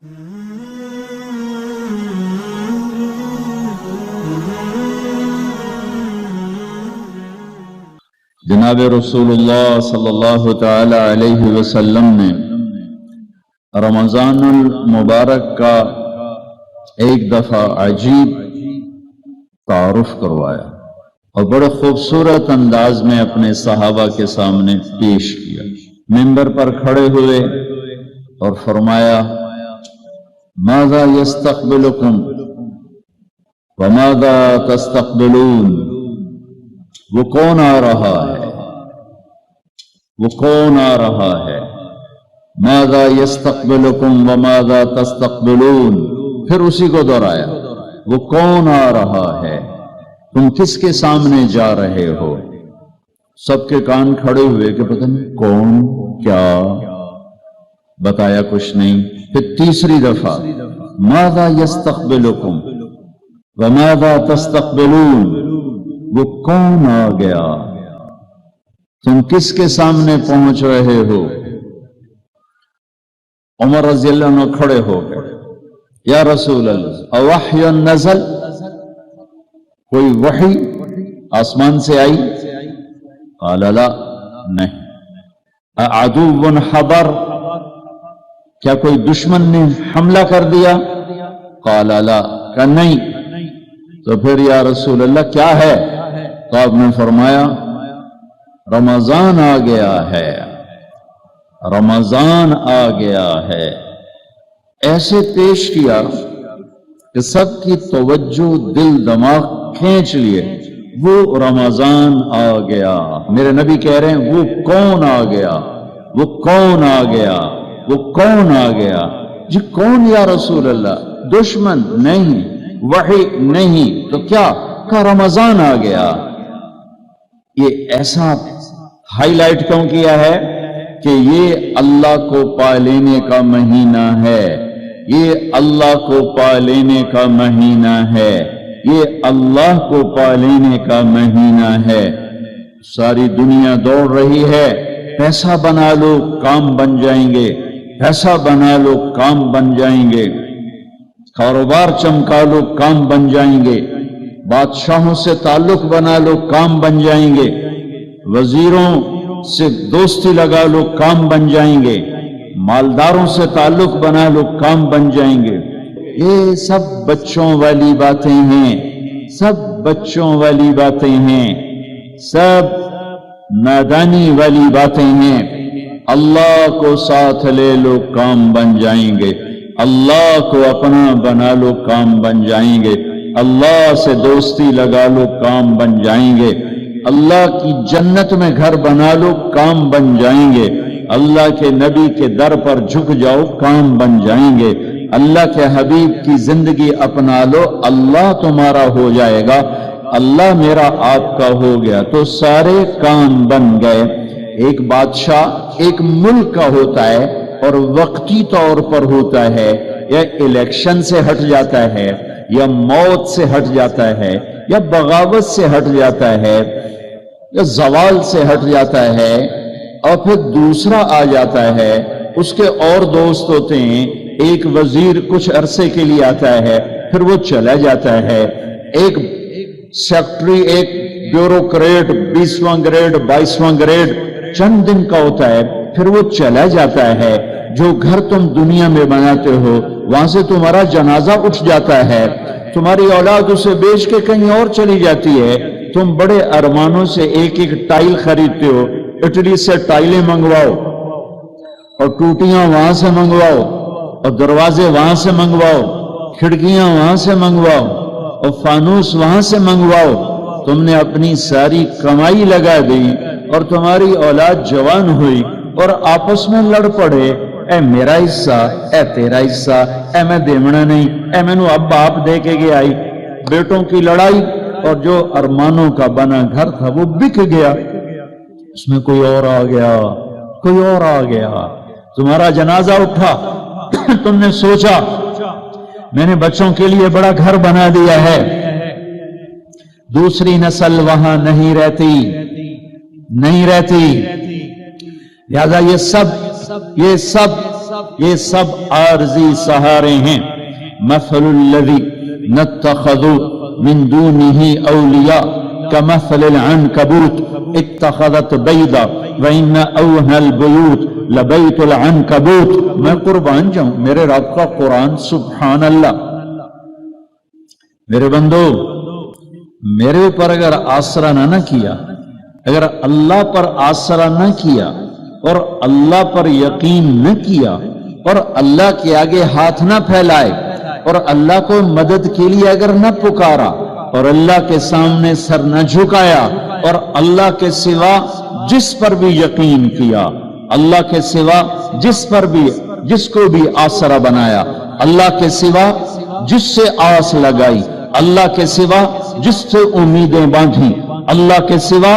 جناب رسول اللہ صلی اللہ تعالی علیہ وسلم نے رمضان المبارک کا ایک دفعہ عجیب تعارف کروایا اور بڑے خوبصورت انداز میں اپنے صحابہ کے سامنے پیش کیا۔ منبر پر کھڑے ہوئے اور فرمایا ماذا یستقبلکم وماذا تستقبلون، وہ کون آ رہا ہے، وہ کون آ رہا ہے، ماذا یستقبلکم وماذا تستقبلون، پھر اسی کو دہرایا، وہ کون آ رہا ہے، تم کس کے سامنے جا رہے ہو۔ سب کے کان کھڑے ہوئے کہ پتہ نہیں کون، کیا، بتایا کچھ نہیں۔ پھر تیسری دفعہ ماذا یستقبلکم وماذا تستقبلون، وہ کون آ گیا، تم کس کے سامنے پہنچ رہے ہو۔ عمر رضی اللہ عنہ کھڑے ہو گئے، یا رسول اللہ اوحی نزل، کوئی وحی آسمان سے آئی؟ قال لا، نہیں۔ اعدو حضر، کیا کوئی دشمن نے حملہ کر دیا؟ قال لا، کہ نہیں۔ تو پھر یا رسول اللہ کیا ہے؟ تو آپ نے فرمایا رمضان آ گیا ہے، رمضان آ گیا ہے۔ ایسے پیش کیا کہ سب کی توجہ دل دماغ کھینچ لیے، وہ رمضان آ گیا۔ میرے نبی کہہ رہے ہیں وہ کون آ گیا، وہ کون آ گیا، وہ کون آ گیا۔ جی کون یا رسول اللہ؟ دشمن نہیں، وحی نہیں، تو کیا؟ کہ رمضان آ گیا۔ یہ ایسا ہائی لائٹ کیوں کیا ہے کہ یہ اللہ کو پا لینے کا مہینہ ہے، یہ اللہ کو پا لینے کا مہینہ ہے، یہ اللہ کو پا لینے کا مہینہ ہے۔ ساری دنیا دوڑ رہی ہے، پیسہ بنا لو کام بن جائیں گے، پیسہ بنا لو کام بن جائیں گے، کاروبار چمکا لو کام بن جائیں گے، بادشاہوں سے تعلق بنا لو کام بن جائیں گے، وزیروں سے دوستی لگا لو کام بن جائیں گے، مالداروں سے تعلق بنا لو کام بن جائیں گے۔ یہ سب بچوں والی باتیں ہیں، سب بچوں والی باتیں ہیں، سب نادانی والی باتیں ہیں۔ اللہ کو ساتھ لے لو کام بن جائیں گے، اللہ کو اپنا بنا لو کام بن جائیں گے، اللہ سے دوستی لگا لو کام بن جائیں گے، اللہ کی جنت میں گھر بنا لو کام بن جائیں گے، اللہ کے نبی کے در پر جھک جاؤ کام بن جائیں گے، اللہ کے حبیب کی زندگی اپنا لو اللہ تمہارا ہو جائے گا، اللہ میرا آپ کا ہو گیا تو سارے کام بن گئے۔ ایک بادشاہ ایک ملک کا ہوتا ہے اور وقتی طور پر ہوتا ہے، یا الیکشن سے ہٹ جاتا ہے، یا موت سے ہٹ جاتا ہے، یا بغاوت سے ہٹ جاتا ہے، یا زوال سے ہٹ جاتا ہے، اور پھر دوسرا آ جاتا ہے، اس کے اور دوست ہوتے ہیں، ایک وزیر کچھ عرصے کے لیے آتا ہے پھر وہ چلا جاتا ہے، ایک سیکٹری، ایک بیوروکریٹ 20واں گریڈ 22واں گریڈ چند دن کا ہوتا ہے پھر وہ چلا جاتا ہے۔ جو گھر تم دنیا میں بناتے ہو وہاں سے تمہارا جنازہ اٹھ جاتا ہے، تمہاری اولاد اسے بیچ کے کہیں اور چلی جاتی ہے، تم بڑے ارمانوں سے ایک ایک ٹائل خریدتے ہو، اٹلی سے ٹائلیں منگواؤ اور ٹوٹیاں وہاں سے منگواؤ اور دروازے وہاں سے منگواؤ، کھڑکیاں وہاں سے منگواؤ اور فانوس وہاں سے منگواؤ، تم نے اپنی ساری کمائی لگا دی اور تمہاری اولاد جوان ہوئی اور آپس میں لڑ پڑے، اے میرا حصہ، اے تیرا حصہ، اے میں دیمنا نہیں، اے میں نو اب باپ دے کے گیا آئی، بیٹوں کی لڑائی، اور جو ارمانوں کا بنا گھر تھا وہ بک گیا، اس میں کوئی اور آ گیا، کوئی اور آ گیا، تمہارا جنازہ اٹھا، تم نے سوچا میں نے بچوں کے لیے بڑا گھر بنا دیا ہے، دوسری نسل وہاں نہیں رہتی، لہذا یہ سب یہ سب عارضی سہارے ہیں. مثل الذی نتخذوا من دونه اولیاء کمثل العنکبوت اتخذت بیضا وان اوہن البیوت لبیت العنکبوت. میں قربان جاؤں میرے رب کا قرآن، سبحان اللہ. میرے بندو، میرے اوپر اگر آسرا نہ کیا، اگر اللہ پر آسرا نہ کیا اور اللہ پر یقین نہ کیا اور اللہ کے آگے ہاتھ نہ پھیلائے اور اللہ کو مدد کے لیے اگر نہ پکارا اور اللہ کے سامنے سر نہ جھکایا اور اللہ کے سوا جس پر بھی یقین کیا، اللہ کے سوا جس کو بھی آسرا بنایا، اللہ کے سوا جس سے آس لگائی، اللہ کے سوا جس سے امیدیں باندھی، اللہ کے سوا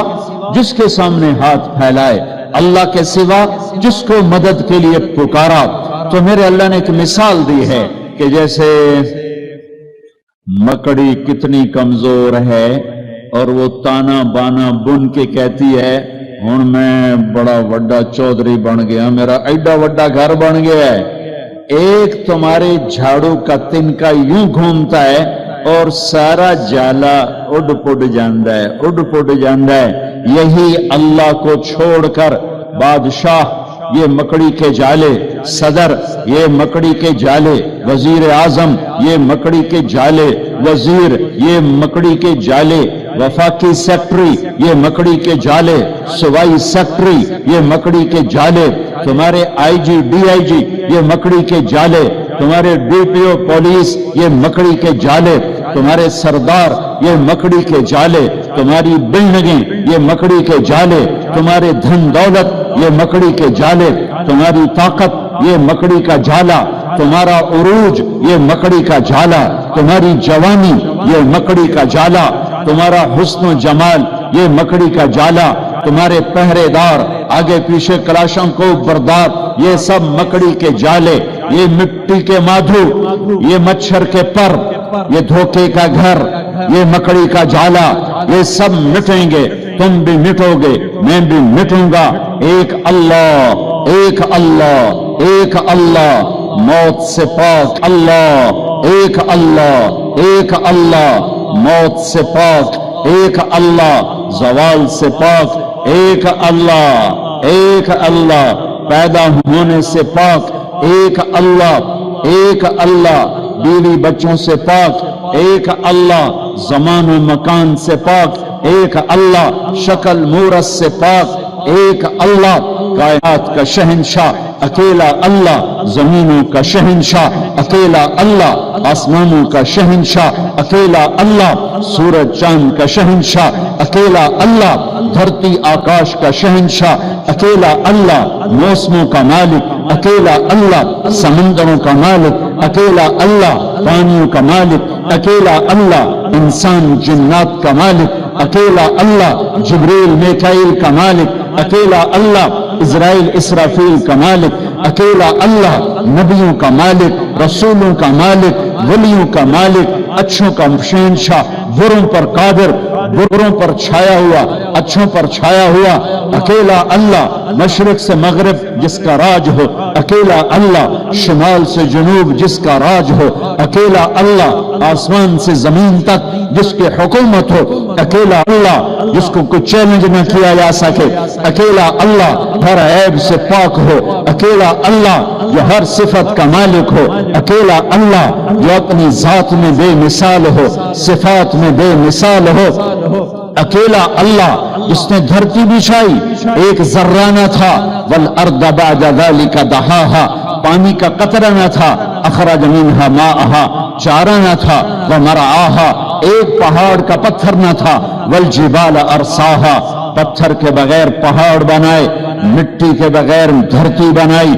جس کے سامنے ہاتھ پھیلائے، اللہ کے سوا جس کو مدد کے لیے پکارا، تو میرے اللہ نے ایک مثال دی ہے کہ جیسے مکڑی کتنی کمزور ہے اور وہ تانا بانا بن کے کہتی ہے ہن میں بڑا وڈا چودھری بن گیا، میرا ایڈا وڈا گھر بن گیا ہے. ایک تمہارے جھاڑو کا تنکا یوں گھومتا ہے اور سارا جالا اڈ پڈ جاندہ ہے. یہی اللہ کو چھوڑ کر بادشاہ یہ مکڑی کے جالے، صدر یہ مکڑی کے جالے، وزیر اعظم یہ مکڑی کے جالے، وزیر یہ مکڑی کے جالے، وفاقی سیکٹری یہ مکڑی کے جالے، صوبائی سیکٹری یہ مکڑی کے جالے، تمہارے آئی جی ڈی آئی جی یہ مکڑی کے جالے، تمہارے ڈی پی او پولیس یہ مکڑی کے جالے، تمہارے سردار یہ مکڑی کے جالے، تمہاری بلڈنگیں یہ مکڑی کے جالے، تمہارے دھن دولت یہ مکڑی کے جالے، تمہاری طاقت یہ مکڑی کا جالا، تمہارا عروج یہ مکڑی کا جالا، تمہاری جوانی یہ مکڑی کا جالا، تمہارا حسن و جمال یہ مکڑی کا جالا، تمہارے پہرے دار آگے پیچھے کلاشوں کو بردار یہ سب مکڑی کے جالے، یہ مٹی کے مادھو، یہ مچھر کے پر، یہ دھوکے کا گھر، یہ مکڑی کا جالا، یہ سب مٹیں گے، تم بھی مٹو گے، میں بھی مٹوں گا. ایک اللہ، ایک اللہ، ایک اللہ، موت سے پاک اللہ، ایک اللہ، ایک اللہ، موت سے پاک ایک اللہ، زوال سے پاک ایک اللہ، ایک اللہ، پیدا ہونے سے پاک ایک اللہ، ایک اللہ، بیوی بچوں سے پاک ایک اللہ، زمان و مکان سے پاک ایک اللہ، شکل مورت سے پاک ایک اللہ، کائنات کا شہنشاہ اکیلا اللہ، زمینوں کا شہنشاہ اکیلا اللہ، آسمانوں کا شہنشاہ اکیلا اللہ، سورج چاند کا شہنشاہ اکیلا اللہ، دھرتی آکاش کا شہنشاہ اکیلا اللہ، موسموں کا مالک اکیلا اللہ، سمندروں کا مالک اکیلا اللہ، پانیوں کا مالک اکیلا اللہ، انسان جنات کا مالک اکیلا اللہ، جبریل میکائیل کا مالک اکیلا اللہ، اسرائیل اسرافیل کا مالک اکیلا اللہ، نبیوں کا مالک، رسولوں کا مالک، ولیوں کا مالک، اچھوں کا شہنشاہ، بروں پر قادر، بروں پر چھایا ہوا، اچھوں پر چھایا ہوا اکیلا اللہ، مشرق سے مغرب جس کا راج ہو اکیلا اللہ، شمال سے جنوب جس کا راج ہو اکیلا اللہ، آسمان سے زمین تک جس کی حکومت ہو اکیلا اللہ، جس کو کوئی چیلنج نہ کیا جا سکے اکیلا اللہ، ہر عیب سے پاک ہو اکیلا اللہ، جو ہر صفت کا مالک ہو اکیلا اللہ، جو اپنی ذات میں بے مثال ہو، صفات میں بے مثال ہو اکیلا اللہ، جس نے دھرتی بچھائی ایک ذرہ نہ تھا، والارض بعد ذلك دحاها، پانی کا قطرہ نہ تھا، اخرج منها ماءها، چارہ نہ تھا، ومرعاها، ایک پہاڑ کا پتھر نہ تھا، والجبال ارساها، پتھر کے بغیر پہاڑ بنائے، مٹی کے بغیر دھرتی بنائی،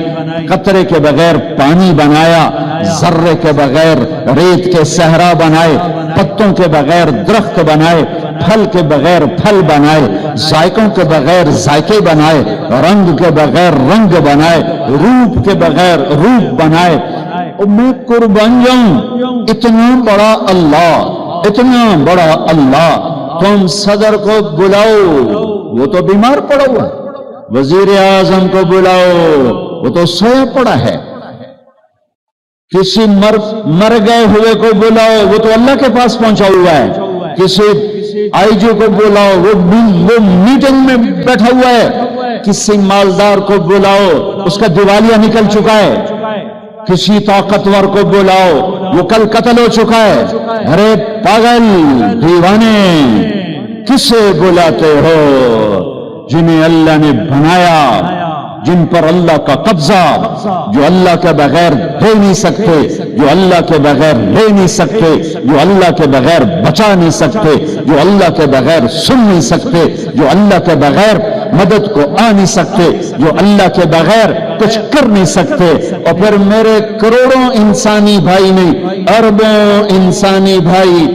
قطرے کے بغیر پانی بنایا، ذرے کے بغیر ریت کے صحرا بنائے، پتوں کے بغیر درخت بنائے، پھل کے بغیر پھل بنائے، ذائقوں کے بغیر ذائقے بنائے، رنگ کے بغیر رنگ بنائے، روپ کے بغیر روپ بنائے. میں قربان جاؤں، اتنا بڑا اللہ، اتنا بڑا اللہ، تم صدر کو بلاؤ وہ تو بیمار پڑا ہوا ہے، وزیر اعظم کو بلاؤ وہ تو سویا پڑا ہے، کسی مر گئے ہوئے کو بلاؤ، وہ تو اللہ کے پاس پہنچا ہوا ہے. کسی آئی جی کو بلاؤ، وہ میٹنگ میں بیٹھا ہوا ہے. کسی مالدار کو بلاؤ، اس کا دیوالیہ نکل چکا ہے. کسی طاقتور کو بلاؤ، وہ کل قتل ہو چکا ہے. ارے پاگل دیوانے، کسے بلاتے ہو؟ جنہیں اللہ نے بنایا، جن پر اللہ کا قبضہ، جو اللہ کے بغیر دے نہیں سکتے، جو اللہ کے بغیر لے نہیں سکتے، جو اللہ کے بغیر بچا نہیں سکتے، جو اللہ کے بغیر سن نہیں سکتے، جو اللہ کے بغیر مدد کو آ نہیں سکتے، جو اللہ کے بغیر کچھ کر نہیں سکتے. اور پھر میرے کروڑوں انسانی بھائی نہیں، اربوں انسانی بھائی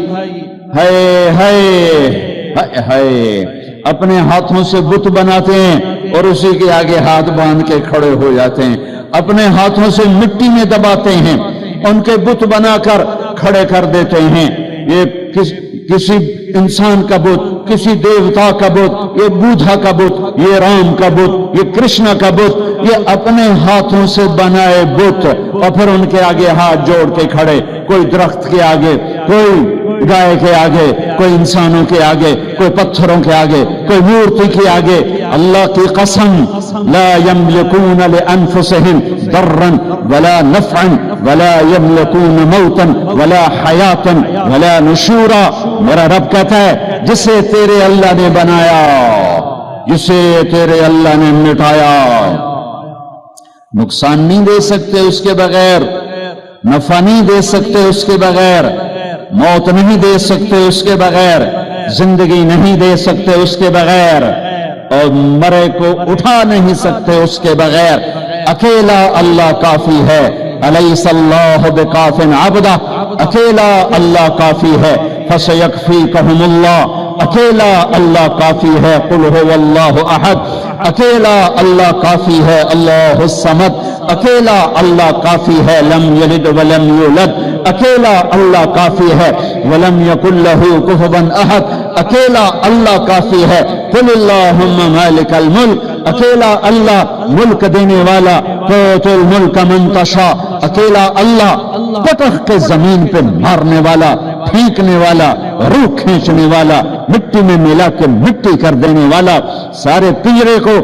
اپنے ہاتھوں سے بت بناتے ہیں اور اسی کے آگے ہاتھ باندھ کے کھڑے ہو جاتے ہیں. اپنے ہاتھوں سے مٹی میں دباتے ہیں، ان کے بت بنا کر کھڑے کر دیتے ہیں. یہ کسی انسان کا بت، کسی دیوتا کا بت، یہ بودھا کا بت، یہ رام کا بت، یہ کرشنا کا بت، یہ اپنے ہاتھوں سے بنائے بت، اور پھر ان کے آگے ہاتھ جوڑ کے کھڑے. کوئی درخت کے آگے، کوئی گائے کے آگے، کوئی انسانوں کے آگے، کوئی پتھروں کے آگے، کوئی مورتی کے آگے. اللہ کی قسم، لا یملکون لانفسہم ضرا ولا نفعا ولا یملکون موتا ولا حیاتا ولا نشورا. میرا رب کہتا ہے جسے تیرے اللہ نے بنایا، جسے تیرے اللہ نے مٹایا، نقصان نہیں دے سکتے اس کے بغیر، نفع نہیں دے سکتے اس کے بغیر، موت نہیں دے سکتے اس کے بغیر، زندگی نہیں دے سکتے اس کے بغیر، اور مرے کو اٹھا نہیں سکتے اس کے بغیر. اکیلا اللہ کافی ہے. الیس اللہ بکاف عبدہ، اکیلا اللہ کافی ہے. فسیکفیکہم اللہ، اکیلا اللہ کافی ہے. قل هو اللہ احد، اکیلا اللہ کافی ہے. اللہ الصمد، اکیلا اللہ کافی ہے. لم یلد ولم یولد، اکیلا اللہ کافی ہے. ولم یکن لہ کفوا احد، اکیلا اللہ کافی ہے. قل اللہم مالک الملک، اکیلا اللہ ملک دینے والا. تؤتی الملک من تشاء، اکیلا اللہ پٹخ کے زمین پہ مارنے والا، پھینکنے والا، روح کھینچنے والا، مٹی میں ملا کے مٹی کر دینے والا، سارے پنجرے کو،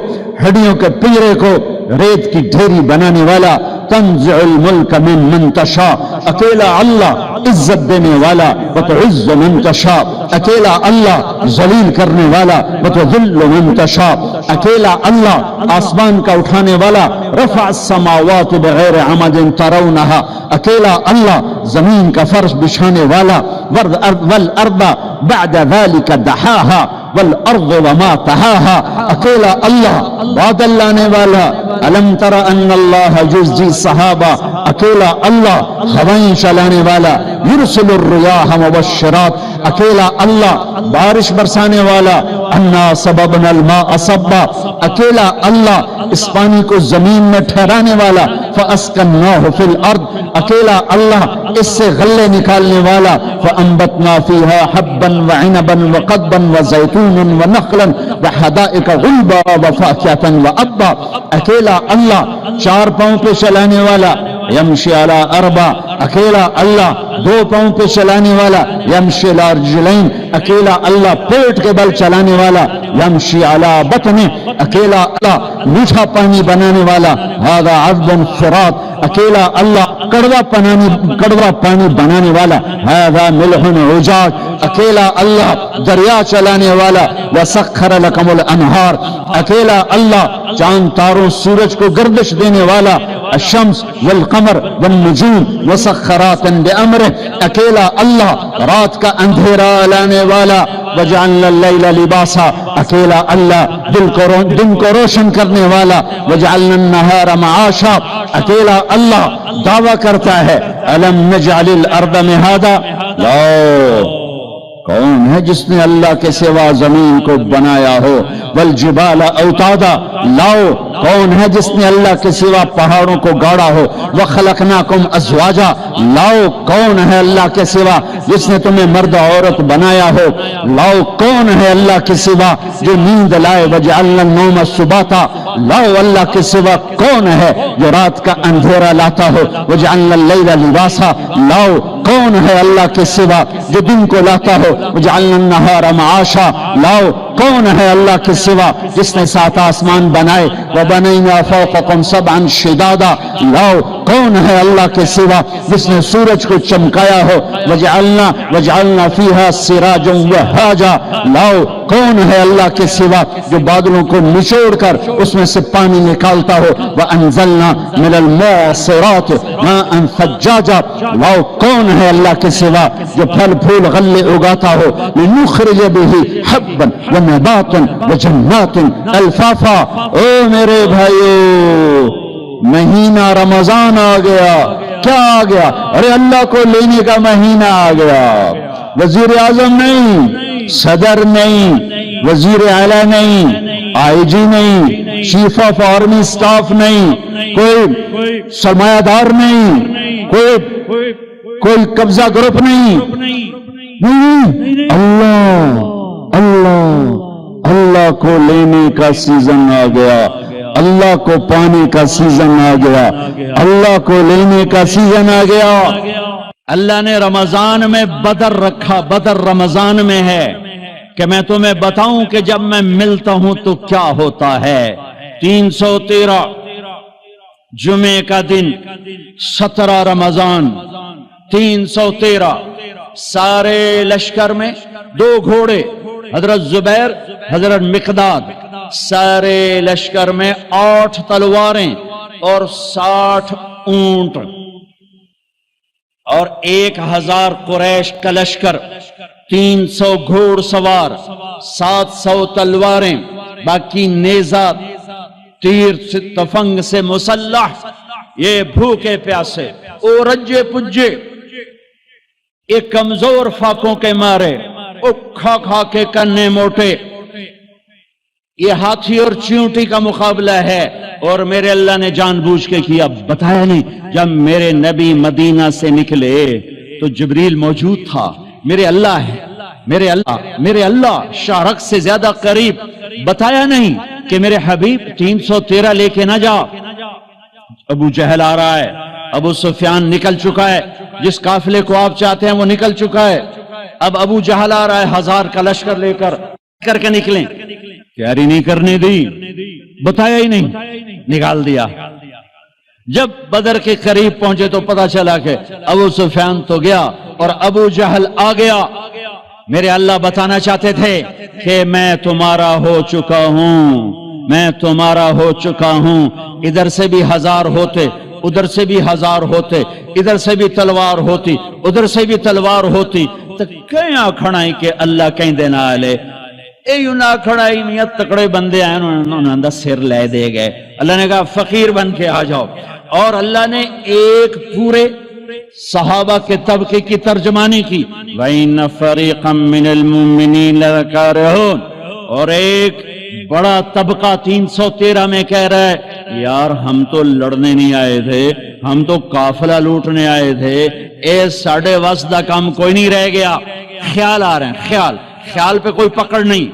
ہڈیوں کے پنجرے کو ریت کی ڈھیری بنانے والا. تنزع الملک من من تشاء، اکیلا اللہ عزت دینے والا. وتعز من تشاء، اکیلا اللہ ذلیل کرنے والا. وتذل من تشاء، اکیلا اللہ آسمان کا اٹھانے والا. رفع السماوات بغیر عمد ترونها، اکیلا اللہ زمین کا فرش بچھانے والا. والارض بعد ذلك دحاها، والارض وما طحاها، اکیلا اللہ بادل لانے والا. الم تر ان اللہ یزجی السحابہ، اکیلا اللہ ہوائیں چلانے والا. یرسل الریاح مبشرات، اکیلا اللہ بارش برسانے والا. انا صببنا الماء صبا، اکیلا اللہ اس پانی کو زمین میں ٹھہرانے والا. فاسکناہ فی الارض، اکیلا اللہ اس سے غلے نکالنے والا. فانبتنا فیہا حبا وعنبا وقضبا وزیتونا ونخلا وحدائق غلبا وفاکہۃ وابا، اکیلا اللہ چار پاؤں پہ چلانے والا. یمشی علی اربع، اکیلا اللہ دو پاؤں پہ چلانے والا. یمشی علی رجلین، اکیلا اللہ پیٹ کے بل چلانے والا. یمشی علی بطن، اکیلا اللہ میٹھا پانی بنانے والا. ھذا عذب فرات، اکیلا اللہ کڑوا پانی بنانے والا. ھذا ملح عجاج، اکیلا اللہ دریا چلانے والا. وسخر لکم الانہار، اکیلا اللہ چاند تاروں سورج کو گردش دینے والا. الشمس والقمر والنجوم مسخرات بامرہ، اکیلا اللہ رات کا اندھیرا لانے والا. وجعلنا اللیل لباسا، اکیلا اللہ دن کو روشن کرنے والا. وجعلنا النہار معاشا، اکیلا اللہ دعویٰ کرتا ہے الم نجعل الارض مہادا. کون ہے جس نے اللہ کے سوا زمین کو بنایا ہو؟ والجبال اوتادا، لاؤ کون ہے جس نے اللہ کے سوا پہاڑوں کو گاڑا ہو؟ وخلقناکم ازواجا، لاؤ کون ہے اللہ کے سوا جس نے تمہیں مرد عورت بنایا ہو؟ لاؤ کون ہے اللہ کے سوا جو نیند لائے؟ وجعلنا النوم سباتا، لاؤ اللہ کے سوا کون ہے جو رات کا اندھیرا لاتا ہو، وجعلنا اللیل لباسا، لاؤ کون ہے اللہ کے سوا جو دن کو لاتا ہو، وجعلنا النہار معاشا، لاؤ کون ہے اللہ کے سوا جس نے 7 آسمان بنائے، وبنینا فوقکم سبعا شدادا، لاؤ کون ہے اللہ کے سوا جس نے سورج کو چمکایا ہو، وجعلنا فیہا سراجا وہاجا، لاؤ کون ہے اللہ کے سوا جو بادلوں کو نچوڑ کر اس میں سے پانی نکالتا ہو، وانزلنا من المعصرات ماء ثجاجا، لاؤ کون ہے اللہ کے سوا جو پھل پھول غلے اگاتا ہو، لنخرج به حبا ونباتا وجنات الفافا۔ او میرے بھائیو، مہینہ رمضان آ گیا، کیا آ گیا؟ ارے اللہ کو لینے کا مہینہ آ گیا، وزیر اعظم نہیں، صدر نہیں، وزیر اعلیٰ نہیں، آئی جی نہیں، چیف آف آرمی سٹاف نہیں، کوئی سرمایہ دار نہیں، کوئی قبضہ گروپ نہیں، اللہ اللہ اللہ کو لینے کا سیزن آ گیا، اللہ کو پانے کا سیزن آ گیا، اللہ کو لینے کا سیزن آ گیا۔ اللہ نے رمضان میں بدر رکھا، بدر رمضان میں ہے کہ میں تمہیں بتاؤں کہ جب میں ملتا ہوں تو کیا ہوتا ہے۔ 313 جمعے کا دن، 17 رمضان 313، سارے لشکر میں 2 گھوڑے، حضرت زبیر، حضرت مقداد، سارے لشکر میں 8 تلواریں اور 60 اونٹ، اور 1000 قریش کا لشکر، 300 گھوڑ سوار، 700 تلواریں، باقی نیزہ تیر تفنگ سے مسلح، یہ بھوکے پیاسے او رجے پجے، یہ کمزور فاقوں کے مارے، او کھا کھا کے کنے موٹے، یہ ہاتھی اور چیونٹی کا مقابلہ ہے، اور میرے اللہ نے جان بوجھ کے کیا۔ بتایا نہیں جب میرے نبی مدینہ سے نکلے تو جبریل موجود تھا، میرے اللہ ہے، میرے اللہ شارق سے زیادہ قریب۔ بتایا نہیں کہ میرے حبیب 313 لے کے نہ جا، ابو جہل آ رہا ہے، ابو سفیان نکل چکا ہے، جس قافلے کو آپ چاہتے ہیں وہ نکل چکا ہے، اب ابو جہل آ رہا ہے 1000 کا لشکر لے کر کے نکلیں، تیاری نہیں کرنے دی، بتایا ہی نہیں، نکال دیا۔ جب بدر کے قریب پہنچے تو پتا چلا کہ ابو سفیان تو گیا اور ابو جہل آ گیا۔ میرے اللہ بتانا چاہتے تھے کہ میں تمہارا ہو چکا ہوں، میں تمہارا ہو چکا ہوں۔ ادھر سے بھی 1000 ہوتے، ادھر سے بھی 1000 ہوتے، ادھر سے بھی تلوار ہوتی، ادھر سے بھی تلوار ہوتی، تو کیا کھڑائی کہ اللہ کہیں دینا آلے ایو نہ کھڑائی میاں تکڑے بندے آئے، انہوں نے اندر سر لے دے گئے۔ اللہ نے کہا فقیر بن کے آ جاؤ، اور اللہ نے ایک پورے صحابہ کے طبقے کی ترجمانی کی، وَإِنَّ فَرِيقًا مِّنَ الْمُؤْمِنِينَ لَكَارِهُونَ، اور ایک بڑا طبقہ 313 میں کہہ رہا ہے یار ہم تو لڑنے نہیں آئے تھے، ہم تو قافلہ لوٹنے آئے تھے، اے ساڑھے واسدہ کام کوئی نہیں رہ گیا۔ خیال آ رہے ہیں، خیال پہ کوئی پکڑ نہیں،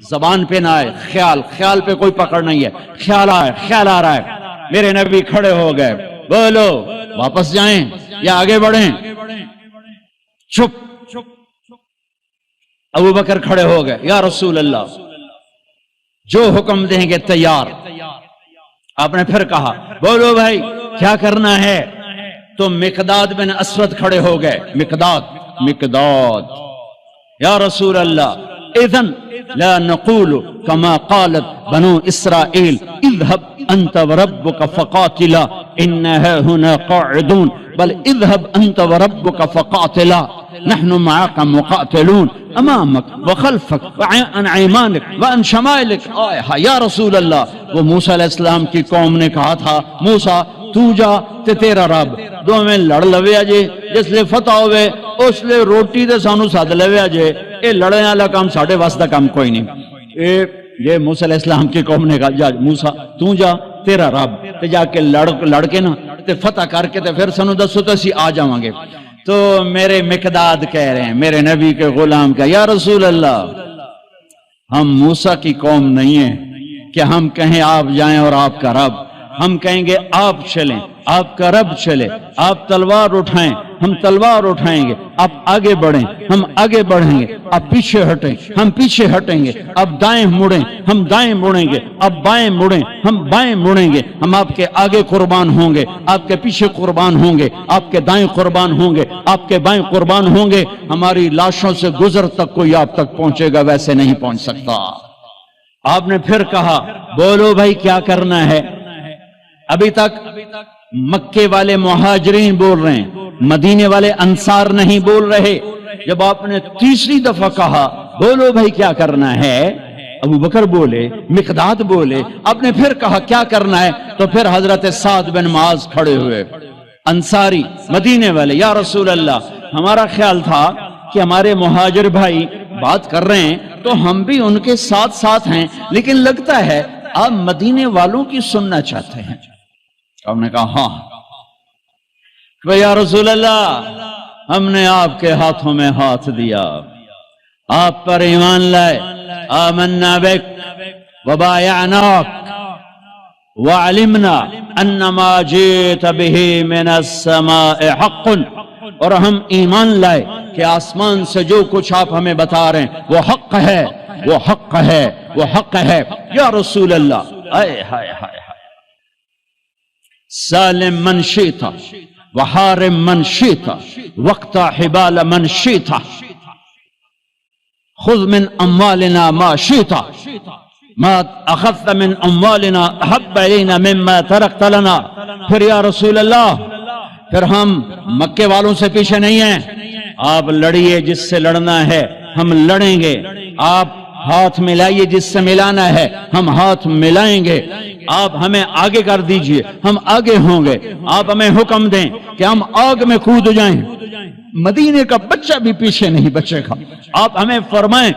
زبان پہ نہ آئے، خیال پہ کوئی پکڑ نہیں ہے، خیال آ رہا ہے۔ میرے نبی کھڑے ہو گئے، بولو واپس جائیں یا آگے بڑھیں؟ چپ۔ ابو بکر کھڑے ہو گئے، یا رسول اللہ جو حکم دیں گے تیار۔ آپ نے پھر کہا بولو بھائی کیا کرنا ہے؟ تو مقداد بن اسود کھڑے ہو گئے، مقداد یا رسول اللہ اذن لا نقول كما قالت بنو اسرائیل اذهب انت وربك فقاتلا انها هنا قاعدون، بل اذهب انت وربك فقاتلا نحن معك مقاتلون امامك وخلفك وعن ايمانك وعن شمائلك۔ یا رسول اللہ، وہ موسیٰ علیہ السلام کی قوم نے کہا تھا موسیٰ تو جا تے تیرا رب دو میں لڑ لویا جے، جس لئے فتح ہوئے اس لئے روٹی دے سانو ساتھ لویا جے، اے لڑنے والا کام ساڑھے واسطہ کام کوئی نہیں۔ یہ موسیٰ علیہ السلام کی قوم نے کہا جا موسیٰ تو جا تیرا رب تے جا کے لڑ کے نا تے فتح کر کے تے پھر سانو دسو تو اسی آ جاؤں گے۔ تو میرے مقداد کہہ رہے ہیں، میرے نبی کے غلام کا، یا رسول اللہ ہم موسیٰ کی قوم نہیں ہیں، کہ ہم کہیں آپ جائیں اور آپ کا رب، ہم کہیں گے آپ چلیں، آپ کا رب چلے، آپ تلوار اٹھائیں، ہم تلوار اٹھائیں گے، آپ آگے بڑھیں، ہم آگے بڑھیں گے، آپ پیچھے ہٹیں، ہم پیچھے ہٹیں گے، آپ دائیں مڑیں، ہم دائیں مڑیں گے، آپ بائیں مڑیں، ہم بائیں مڑیں گے، ہم آپ کے آگے قربان ہوں گے، آپ کے پیچھے قربان ہوں گے، آپ کے دائیں قربان ہوں گے، آپ کے بائیں قربان ہوں گے، ہماری لاشوں سے گزر تک کوئی آپ تک پہنچے گا، ویسے نہیں پہنچ سکتا۔ آپ نے پھر کہا بولو بھائی کیا کرنا ہے؟ ابھی تک مکے والے مہاجرین بول رہے ہیں، مدینے والے انصار نہیں بول رہے۔ جب آپ نے تیسری دفعہ کہا بولو بھائی کیا کرنا ہے، ابو بکر بولے، مقداد بولے، آپ نے پھر کہا کیا کرنا ہے، تو پھر حضرت سعد بن معاذ کھڑے ہوئے، انصاری مدینے والے، یا رسول اللہ ہمارا خیال تھا کہ ہمارے مہاجر بھائی بات کر رہے ہیں تو ہم بھی ان کے ساتھ ساتھ ہیں، لیکن لگتا ہے آپ مدینے والوں کی سننا چاہتے ہیں۔ ہم نے کہا ہاں یا رسول اللہ، ہم نے آپ کے ہاتھوں میں ہاتھ دیا، آپ پر ایمان لائے، آمنا بک وبایعناک وعلمنا ان ما جئت به من السماء حق، اور ہم ایمان لائے کہ آسمان سے جو کچھ آپ ہمیں بتا رہے ہیں وہ حق ہے، وہ حق ہے، وہ حق ہے۔ یا رسول اللہ، اے ہائے ہائے، سالم من شئت وحارم من شئت واقطع حبال من شئت خذ من اموالنا ما شئت ما اخذت من اموالنا احب الینا مما ترکت لنا۔ پھر یا رسول اللہ، پھر ہم مکے والوں سے پیچھے نہیں ہیں، آپ لڑیے جس سے لڑنا ہے، ہم لڑیں گے، آپ ہاتھ ملائیے جس سے ملانا ہے، ہم ہاتھ ملائیں گے، آپ ہمیں آگے کر دیجئے، ہم آگے ہوں گے، آپ ہمیں حکم دیں کہ ہم آگ میں کود جائیں، مدینے کا بچہ بھی پیچھے نہیں بچے گا، آپ ہمیں فرمائیں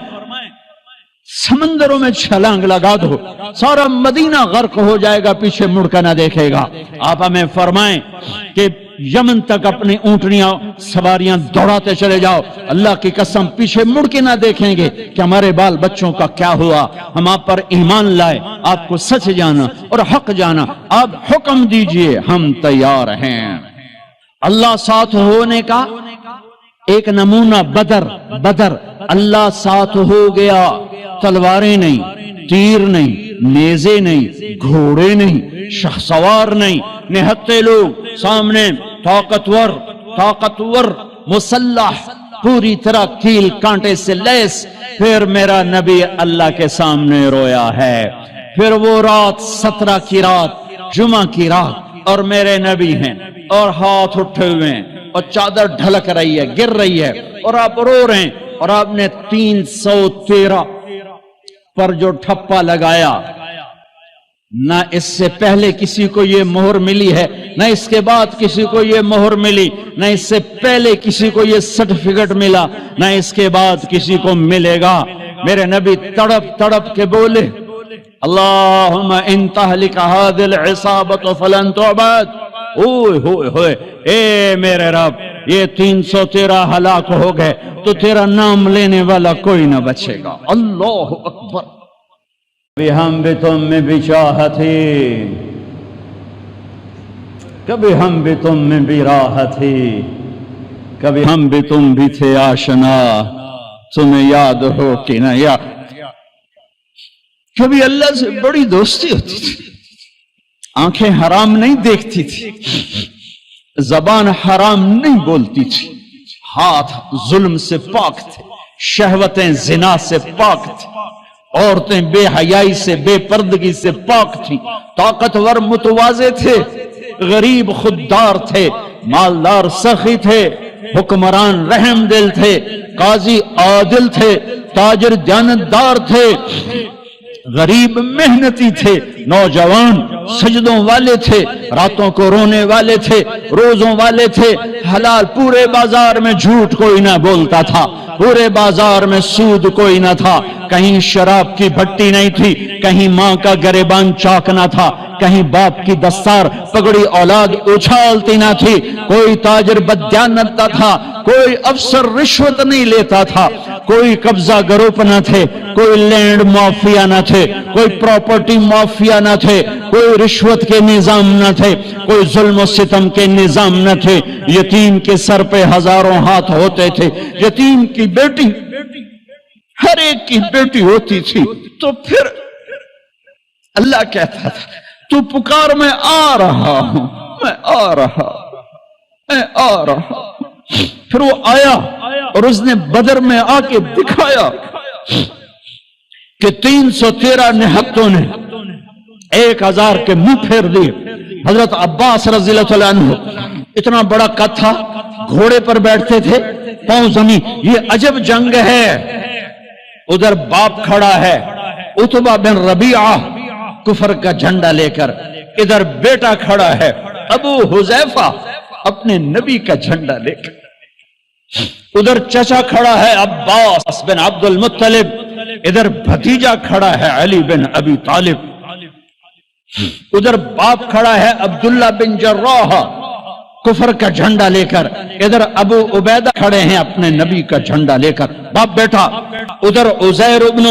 سمندروں میں چھلانگ لگا دو، سارا مدینہ غرق ہو جائے گا، پیچھے مڑ کر نہ دیکھے گا، آپ ہمیں فرمائیں کہ یمن تک اپنی اونٹنیاں سواریاں دوڑاتے چلے جاؤ، اللہ کی قسم پیچھے مڑ کے نہ دیکھیں گے کہ ہمارے بال بچوں کا کیا ہوا، ہم آپ پر ایمان لائے، آپ کو سچ جانا اور حق جانا، آپ حکم دیجئے، ہم تیار ہیں۔ اللہ ساتھ ہونے کا ایک نمونہ بدر، اللہ ساتھ ہو گیا، تلواریں نہیں، تیر نہیں، نیزے نہیں، گھوڑے نہیں، شہسوار نہیں، نہتے لوگ سامنے، طاقتور مسلح، پوری طرح کیل کانٹے سے لیس۔ پھر میرا نبی اللہ کے سامنے رویا ہے، پھر وہ رات 17 کی رات، جمعہ کی رات، اور میرے نبی ہیں اور ہاتھ اٹھے ہوئے ہیں اور چادر ڈھلک رہی ہے، گر رہی ہے، اور آپ رو رہے ہیں، اور آپ نے 313 پر جو ٹھپا لگایا، نہ اس سے پہلے کسی کو یہ مہر ملی ہے، نہ اس کے بعد کسی کو یہ مہر ملی، نہ اس سے پہلے کسی کو یہ سرٹیفکیٹ ملا، نہ اس کے بعد کسی کو ملے گا۔ میرے نبی تڑپ تڑپ کے بولے، اللہم ان تہلک ھذہ العصابۃ فلن تعبد۔ اوئے ہوئے ہوئے، اے میرے رب، یہ 313 ہلاک ہو گئے تو تیرا نام لینے والا کوئی نہ بچے گا۔ اللہ اکبر۔ کبھی ہم بھی تم میں بھی چاہتے، کبھی ہم بھی تم میں بھی راحت تھی، کبھی ہم بھی تم بھی تھے آشنا، تمہیں یاد ہو کہ نہ یاد۔ کبھی اللہ سے بڑی دوستی ہوتی تھی، آنکھیں حرام نہیں دیکھتی تھی، زبان حرام نہیں بولتی تھی، ہاتھ ظلم سے پاک تھے، شہوتیں زنا سے پاک تھی، عورتیں بے حیائی سے، بے پردگی سے پاک تھیں، طاقتور متواضع تھے، غریب خوددار تھے، مالدار سخی تھے، حکمران رحم دل تھے، قاضی عادل تھے، تاجر دیانتدار تھے، غریب محنتی تھے، نوجوان سجدوں والے تھے، راتوں کو رونے والے تھے، روزوں والے تھے، حلال، پورے بازار میں جھوٹ کوئی نہ بولتا تھا، پورے بازار میں سود کوئی نہ تھا، کہیں شراب کی بھٹی نہیں تھی، کہیں ماں کا گریبان چاک نہ تھا، کہیں باپ کی دستار پگڑی اولاد اچھالتی نہ تھی، کوئی تاجر بددیانت نہ تھا، کوئی افسر رشوت نہیں لیتا تھا، کوئی قبضہ گروپ نہ تھے، کوئی لینڈ مافیا نہ تھے، کوئی پراپرٹی مافیا نہ تھے، کوئی رشوت کے نظام نہ تھے، کوئی ظلم و ستم کے نظام نہ تھے۔ یتیم کے سر پہ ہزاروں ہاتھ ہوتے تھے، یتیم کی بیٹی ہر ایک کی بیٹی ہوتی تھی۔ تو پھر اللہ کہتا تھا تو پکار، میں آ رہا ہوں، میں آ رہا ہوں، میں آ رہا ہوں۔ پھر وہ آیا اور اس نے بدر میں آ کے دکھایا کہ 313 نہتوں نے 1000 کے منہ پھیر دیے۔ حضرت عباس رضی اللہ عنہ اتنا بڑا قد تھا، گھوڑے پر بیٹھتے تھے، پاؤں زمین۔ یہ عجب جنگ ہے۔ ادھر باپ کھڑا ہے عتبہ بن ربیعہ کفر کا جھنڈا لے کر، ادھر بیٹا کھڑا ہے ابو حذیفہ اپنے نبی کا جھنڈا لے کر، ادھر چچا کھڑا ہے عباس بن عبد المطلب، ادھر بھتیجا کھڑا ہے علی بن ابی طالب، ادھر باپ کھڑا ہے عبداللہ بن جراح کفر کا جھنڈا لے کر، ادھر ابو عبیدہ کھڑے ہیں اپنے نبی کا جھنڈا لے کر، باپ بیٹا، ادھر عزیر ابن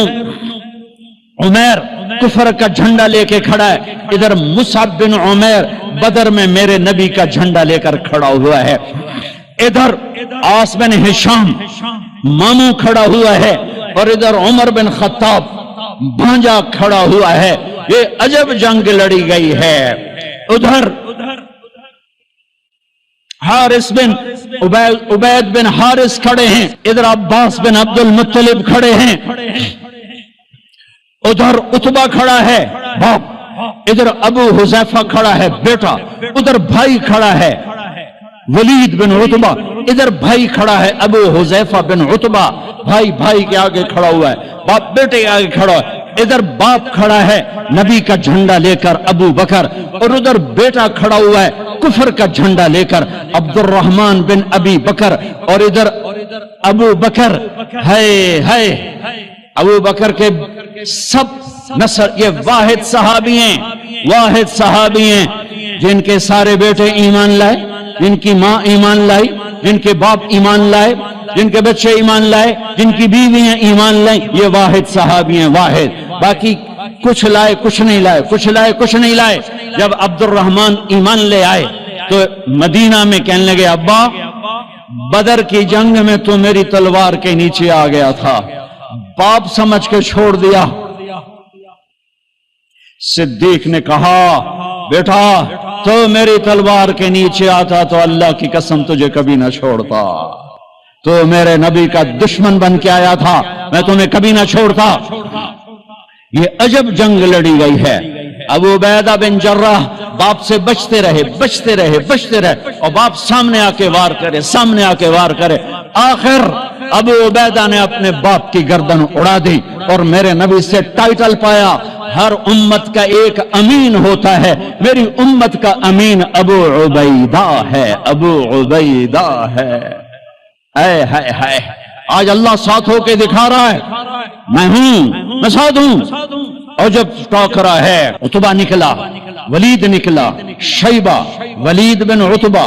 عمیر کفر کا جھنڈا لے کے کھڑا ہے، ادھر مصعب بن عمیر بدر میں میرے نبی کا جھنڈا لے کر کھڑا ہوا ہے، ادھر عاص بن ہشام ماموں کھڑا ہوا ہے، اور ادھر عمر بن خطاب بھانجا کھڑا ہوا ہے۔ یہ عجب جنگ لڑی گئی ہے۔ ادھر حارث بن عبید بن حارث کھڑے ہیں، ادھر عباس بن عبد المطلب کھڑے ہیں، ادھر عتبہ کھڑا ہے باپ، ادھر ابو حذیفہ کھڑا ہے بیٹا، ادھر بھائی کھڑا ہے ولید بن عتبہ، ادھر بھائی کھڑا ہے ابو حذیفہ بن عتبہ، بھائی بھائی کے آگے کھڑا ہوا ہے، باپ بیٹے کے آگے کھڑا ہے، ادھر باپ کھڑا ہے نبی کا جھنڈا لے کر ابو بکر، اور ادھر بیٹا کھڑا ہوا ہے کفر کا جھنڈا لے کر عبد الرحمن بن ابی بکر، اور ادھر ابو بکر ہے ابو بکر کے سب نسل، یہ واحد صحابی ہیں، واحد صحابی ہیں جن کے سارے بیٹے ایمان لائے، جن کی ماں ایمان لائی، جن کے باپ ایمان لائے، جن کے بچے ایمان لائے، جن کی بیویاں ایمان لائیں، یہ واحد صحابی ہیں، واحد۔ باقی کچھ لائے کچھ نہیں لائے، کچھ لائے کچھ نہیں لائے۔ جب عبد الرحمن ایمان لے آئے تو مدینہ میں کہنے لگے ابا بدر کی جنگ میں تو میری تلوار کے نیچے آ گیا تھا، باپ سمجھ کے چھوڑ دیا۔ صدیق نے کہا بیٹا تو میری تلوار کے نیچے آتا تو اللہ کی قسم تجھے کبھی نہ چھوڑتا، تو میرے نبی کا دشمن بن کے آیا تھا، میں تمہیں کبھی نہ چھوڑتا۔ یہ عجب جنگ لڑی گئی ہے۔ ابو عبیدہ بن جراح باپ سے بچتے رہے بچتے رہے بچتے رہے، اور باپ سامنے آ کے وار کرے سامنے آ کے وار کرے، آخر ابو عبیدہ نے اپنے باپ کی گردن اڑا دی اور میرے نبی سے ٹائٹل پایا، ہر امت کا ایک امین ہوتا ہے، میری امت کا امین ابو عبیدہ ہے، ابو عبیدہ ہے۔ اے ہائے ہائے، آج اللہ ساتھ ہو کے دکھا رہا ہے میں ہوں، میں ساتھ ہوں۔ اور جب ٹاکرا ہے عتبہ نکلا، ولید نکلا، شیبہ، ولید بن عتبہ،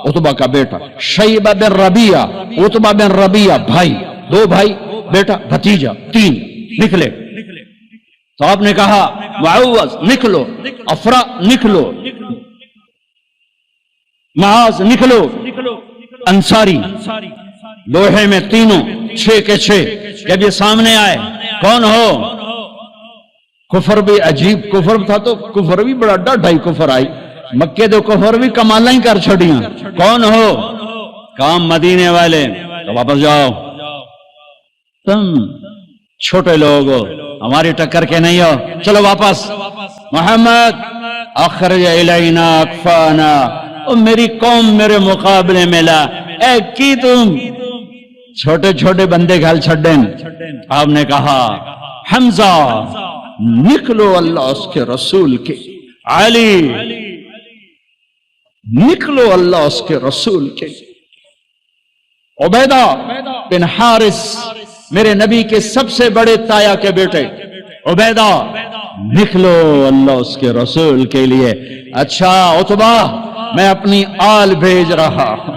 عتبہ کا بیٹا، شیبہ بن ربیعہ، عتبہ بن ربیعہ، بھائی، دو بھائی، بیٹا، بھتیجا، 3 نکلے۔ تو آپ نے کہا معوذ نکلو، افرا نکلو، معاذ نکلو، انصاری لوہے میں تینوں 6 کے 6۔ جب یہ سامنے آئے کون ہو؟ کفر بھی عجیب کفر تھا، تو کفر بھی بڑا ڈاڈھائی کفر آئی، مکے دو کفر بھی کمالا ہی کر چھڑیاں۔ کون ہو؟ کام مدینے والے۔ تو واپس جاؤ، تم چھوٹے لوگ ہو، ہماری ٹکر کے نہیں ہو، چلو واپس۔ محمد اخرج الینا اکفانا، میری قوم میرے مقابلے میں لا، اے کی تم چھوٹے چھوٹے بندے گھل چھڑیں۔ آپ نے کہا حمزہ نکلو اللہ اس کے رسول کے، علی نکلو اللہ اس کے رسول کے، عبیدہ بن حارث میرے نبی کے سب سے بڑے تایا کے بیٹے، عبیدہ نکلو اللہ اس کے رسول کے لیے۔ اچھا عتبہ میں اپنی آل بھیج رہا ہوں،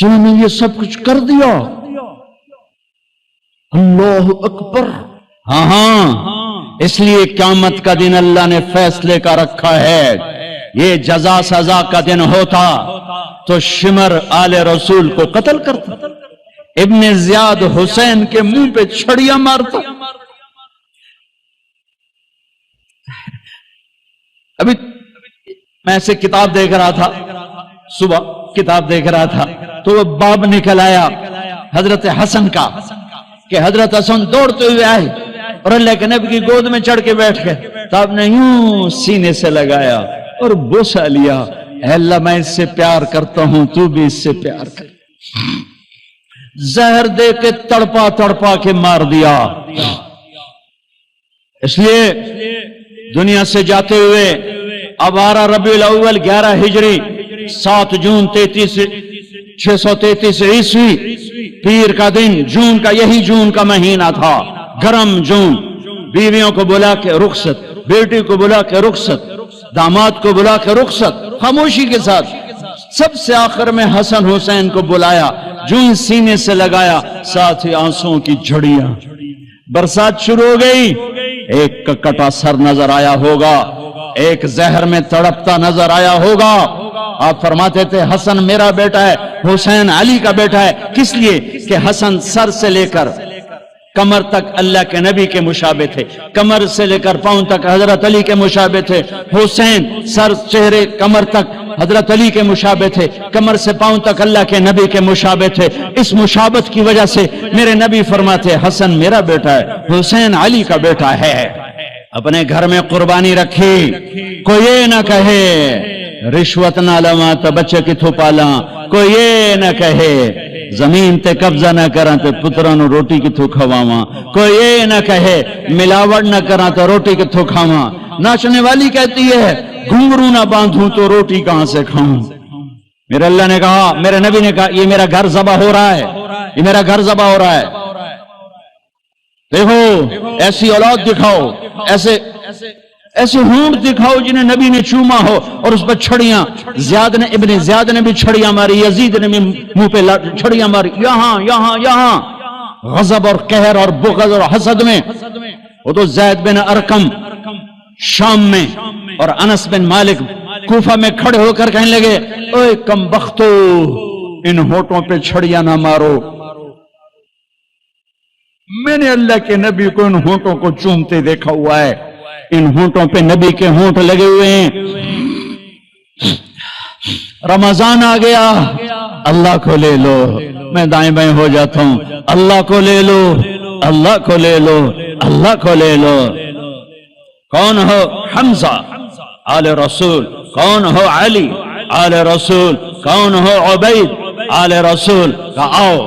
جنہوں نے یہ سب کچھ کر دیا. اللہ اکبر. ہاں اس لیے قیامت کا دن اللہ نے فیصلے کا رکھا ہے. یہ جزا سزا کا دن ہوتا تو شمر آل رسول کو قتل کرتا, ابن زیاد حسین کے منہ پہ چھڑیاں مارتا. ابھی میں ایسے کتاب دیکھ رہا تھا, صبح کتاب دیکھ رہا تھا تو وہ باب نکل آیا حضرت حسن کا کہ حضرت حسن دوڑتے ہوئے آئے اور اللہ کے نبی کی گود میں چڑھ کے بیٹھ گئے. تو آپ نے یوں سینے سے لگایا اور بوسا لیا, اے اللہ میں اس سے پیار کرتا ہوں, تو بھی اس سے پیار کر. زہر دے کے تڑپا تڑپا کے مار دیا. اس لیے دنیا سے جاتے ہوئے اب 12 ربیع الاول 11 ہجری 7 جون 633 عیسوی پیر کا دن, جون کا, یہی جون کا مہینہ تھا, گرم جون. بیویوں کو بلا کے رخصت, بیٹی کو بلا کے رخصت, داماد کو بلا کے رخصت, خاموشی کے ساتھ. سب سے آخر میں حسن حسین کو بلایا, جون سینے سے لگایا, ساتھ ہی آنسوں کی جھڑیاں. برسات شروع ہو گئی. ایک کا کٹا سر نظر آیا ہوگا, ایک زہر میں تڑپتا نظر آیا ہوگا. آپ فرماتے تھے حسن میرا بیٹا ہے, حسین علی کا بیٹا ہے. کس لیے کہ حسن سر سے لے کر کمر تک اللہ کے نبی کے مشابہ تھے, کمر سے لے کر پاؤں تک حضرت علی کے مشابہ تھے. حسین سر چہرے کمر تک حضرت علی کے مشابہ تھے, کمر سے پاؤں تک اللہ کے نبی کے مشابہ تھے. اس مشابہت کی وجہ سے میرے نبی فرماتے حسن میرا بیٹا ہے, حسین علی کا بیٹا ہے. اپنے گھر میں قربانی رکھی, کوئی یہ نہ کہے رشوت نہ لواں تو بچے کتھوں پالاں, کوئی یہ نہ کہے زمین تے قبضہ نہ کراں تے پتراں نو روٹی کتھوں کھواواں, کوئی یہ نہ کہے ملاوٹ نہ کراں تو روٹی کتھوں کھاواں. ناچنے والی کہتی ہے گھنگرو نہ باندھوں تو روٹی کہاں سے کھاؤں. میرے اللہ نے کہا, میرے نبی نے کہا یہ میرا گھر ذبح ہو رہا ہے, یہ میرا گھر ذبح ہو رہا ہے. دیکھو ایسی اولاد دکھاؤ, ایسے ہونٹ دکھاؤ جنہیں نبی نے چوما ہو اور اس پر چھڑیاں. ابن زیاد نے بھی چھڑیاں ماری, یزید نے بھی منہ پہ چھڑیاں ماری. یہاں غضب اور قہر اور بغض اور حسد میں. وہ تو زید بن ارقم شام میں اور انس بن مالک کوفہ میں کھڑے ہو کر کہنے لگے اے کم بختو, ان ہونٹوں پہ چھڑیاں نہ مارو. میں نے اللہ کے نبی کو ان ہونٹوں کو چومتے دیکھا ہوا ہے, ان ہونٹوں پہ نبی کے ہونٹ لگے ہوئے ہیں. رمضان آ گیا, اللہ کو لے لو. میں دائیں بائیں ہو جاتا ہوں, اللہ کو لے لو, اللہ کو لے لو, اللہ کو لے لو. کون ہو حمزہ آل رسول, کون ہو علی آل رسول, کون ہو عبید آل رسول. آؤ.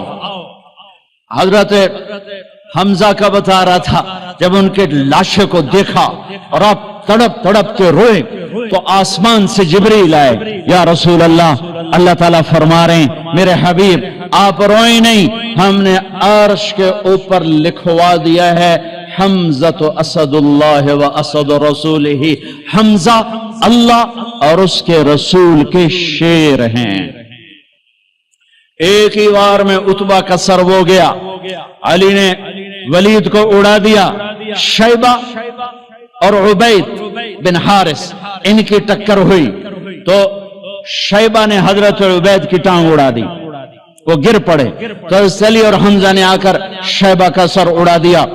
حضرت حمزہ کا بتا رہا تھا جب ان کے لاشے کو دیکھا اور آپ تڑپ تڑپ کے روئے تو آسمان سے جبریل آئے, یا رسول اللہ, اللہ تعالیٰ فرما رہے ہیں میرے حبیب آپ روئیں نہیں, ہم نے عرش کے اوپر لکھوا دیا ہے حمزہ اسد اللہ و اسد رسولہ, حمزہ اللہ اور اس کے رسول کے شیر ہیں. ایک ہی وار میں عتبہ کا سر ہو گیا, علی نے ولید کو اڑا دیا. شیبہ اور عبید بن حارث ان کی ٹکر ہوئی تو شیبہ نے حضرت عبید کی ٹانگ اڑا دی, وہ گر پڑے. تو علی اور حمزہ نے آ کر شیبہ کا سر اڑا دیا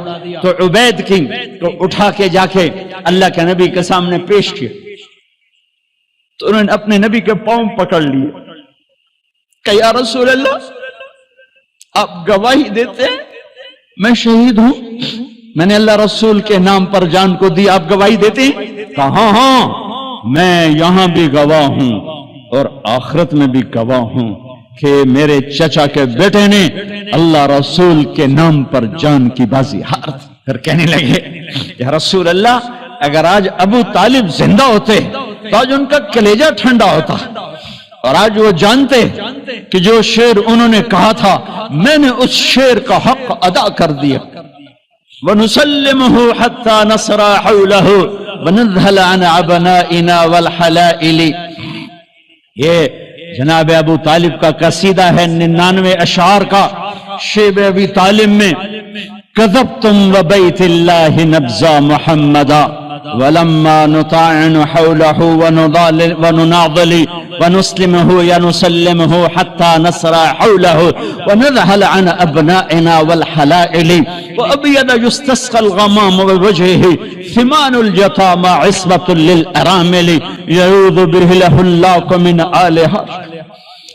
تو عبید کی تو اٹھا کے جا کے اللہ کے نبی کے سامنے پیش کیا. تو انہوں نے اپنے نبی کے پاؤں پکڑ لیے کہ یا رسول اللہ آپ گواہی دیتے ہیں میں شہید ہوں, میں نے اللہ رسول کے نام پر جان کو دی, آپ گواہی دیتے ہیں؟ کہا ہاں میں یہاں بھی گواہ ہوں اور آخرت میں بھی گواہ ہوں کہ میرے چچا کے بیٹے نے اللہ رسول کے نام پر جان کی بازی ہار. پھر کہنے لگے یا رسول اللہ اگر آج ابو طالب زندہ ہوتے تو آج ان کا کلیجہ ٹھنڈا ہوتا, اور آج وہ جانتے کہ جو شعر انہوں نے کہا تھا میں نے اس شعر کا حق ادا کر دیا. وَنُسَلِّمُهُ حَتَّى نَصْرَى حَوْلَهُ وَنَذْهَلَ عَنْ عَبْنَائِنَا وَالْحَلَائِلِ. یہ جناب ابو طالب کا قصیدہ ہے 99 اشعار کا شیب ابی طالب میں کذبتم وبیت اللہ نبزا محمدا ولما نطاعن حوله ونناضل ونسلمه یا نسلمه حتى نسرع حوله ونذهل عن ابنائنا والحلائل وابيض يستسقى الغمام بوجهه ثمان الجطامى عصبة للارامل يعوذ به له الله من آلها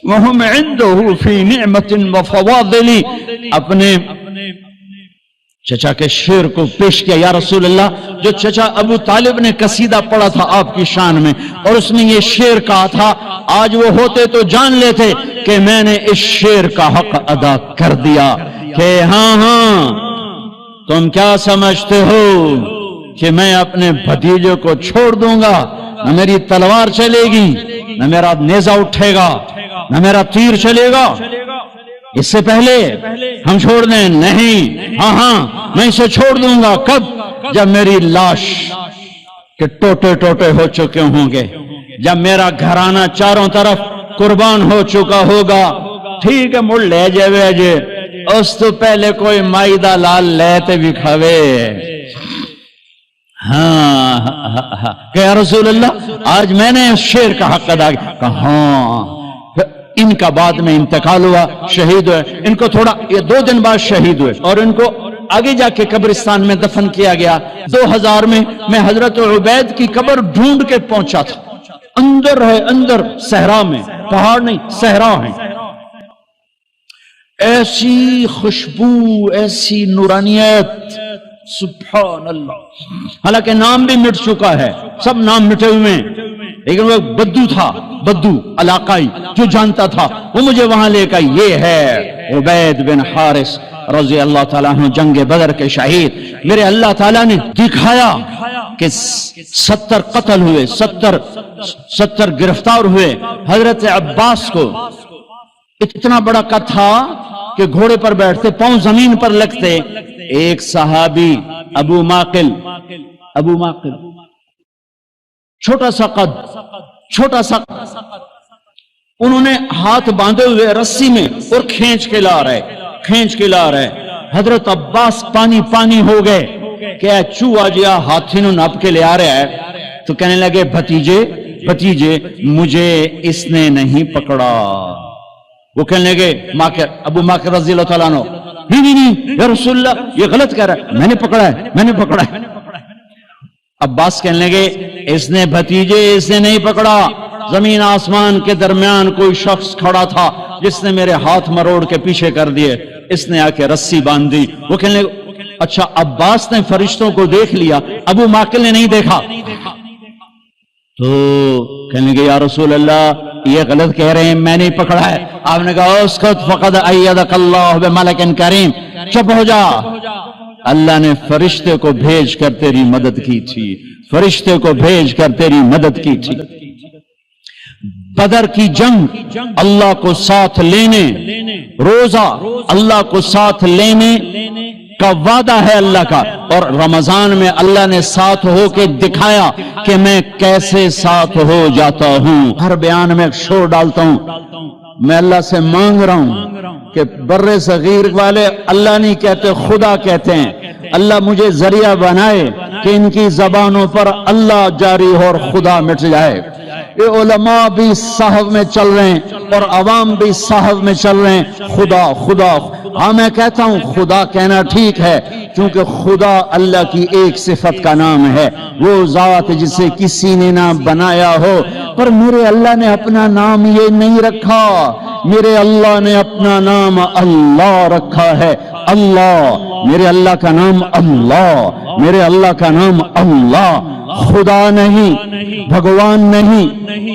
وهم عنده في نعمة وفواضل. اپنے چچا کے شعر کو پیش کیا یا رسول اللہ. جو چچا ابو طالب نے قصیدہ پڑھا تھا آپ کی شان میں اور اس نے یہ شعر کہا تھا، آج وہ ہوتے تو جان لیتے کہ میں نے اس شعر کا حق ادا کر دیا کہ ہاں تم کیا سمجھتے ہو کہ میں اپنے بھتیجے کو چھوڑ دوں گا؟ نہ میری تلوار چلے گی، نہ میرا نیزہ اٹھے گا، نہ میرا تیر چلے گا. اس سے پہلے ہم چھوڑ دیں؟ نہیں، ہاں میں اسے چھوڑ دوں گا. کب؟ جب میری لاش کے ٹوٹے ٹوٹے ہو چکے ہوں گے، جب میرا گھرانہ چاروں طرف قربان ہو چکا ہوگا. ٹھیک ہے مڑ لے جے اس تو پہلے کوئی مائدہ لال لیتے بھی کھوے. ہاں کہ یا رسول اللہ آج میں نے اس شعر کا حق ادا کیا. ہاں. ان کا بعد میں انتقال ہوا، شہید ہوئے. ان کو تھوڑا یہ 2 دن بعد شہید ہوئے اور ان کو آگے جا کے قبرستان میں دفن کیا گیا. 2000 میں حضرت عبید کی قبر ڈھونڈ کے پہنچا تھا. اندر ہے، اندر صحرا میں، پہاڑ نہیں صحرا ہے. ایسی خوشبو، ایسی نورانیت، سبحان اللہ. حالانکہ نام بھی مٹ چکا ہے، سب نام مٹے ہوئے ہیں، لیکن وہ بدو تھا، بدو علاقائی جو جانتا تھا وہ مجھے وہاں لے کر یہ ہے عبید بن حارث رضی اللہ تعالیٰ عنہ جنگ بدر کے شہید. میرے اللہ تعالیٰ نے دکھایا کہ 70 قتل ہوئے، 70 گرفتار ہوئے. حضرت عباس کو اتنا بڑا قد تھا کہ گھوڑے پر بیٹھتے، پاؤں زمین پر لگتے. ایک صحابی ابو معقل چھوٹا سا قد، چھوٹا سا، انہوں نے ہاتھ باندھے ہوئے رسی میں اور کھینچ کے لا رہے. حضرت عباس پانی ہو گئے کہ چوہا جیا ہاتھی نو نپ کے لے آ رہا ہے. تو کہنے لگے بھتیجے مجھے اس نے نہیں پکڑا. وہ کہنے لگے ابو معقل رضی اللہ تعالیٰ عنہ، نہیں یا رسول اللہ یہ غلط کہہ رہا ہے، میں نے پکڑا ہے. عباس کہنے لگے اس نے نہیں پکڑا. زمین آسمان کے درمیان کوئی شخص کھڑا تھا جس نے میرے ہاتھ مروڑ کے پیچھے کر دیے، اس نے آ کے رسی باندھ دی. وہ کہنے لگے اچھا عباس نے فرشتوں کو دیکھ لیا، ابو معقل نے نہیں دیکھا. تو کہنے لگے یا رسول اللہ یہ غلط کہہ رہے ہیں، میں نہیں پکڑا ہے. آپ نے کہا اسکت فقد ایدک اللہ بملک کریم، چپ ہو جا. اللہ نے فرشتے کو بھیج کر تیری مدد کی تھی. بدر کی جنگ اللہ کو ساتھ لینے، روزہ اللہ کو ساتھ لینے کا وعدہ ہے اللہ کا. اور رمضان میں اللہ نے ساتھ ہو کے دکھایا کہ میں کیسے ساتھ ہو جاتا ہوں. ہر بیان میں ایک شور ڈالتا ہوں، میں اللہ سے مانگ رہا ہوں کہ بر صغیر والے اللہ نہیں کہتے خدا کہتے ہیں. اللہ مجھے ذریعہ بنائے کہ ان کی زبانوں پر اللہ جاری ہو اور خدا مٹ جائے. یہ علماء بھی صحف میں چل رہے ہیں اور عوام بھی صحف میں چل رہے ہیں خدا. ہاں میں کہتا ہوں خدا کہنا ٹھیک ہے کیونکہ خدا اللہ کی ایک صفت کا نام ہے، وہ ذات جسے کسی نے نہ بنایا ہو. پر میرے اللہ نے اپنا نام یہ نہیں رکھا، میرے اللہ نے اپنا نام اللہ رکھا ہے. اللہ، میرے اللہ کا نام اللہ، میرے اللہ کا نام اللہ. خدا نہیں، بھگوان نہیں،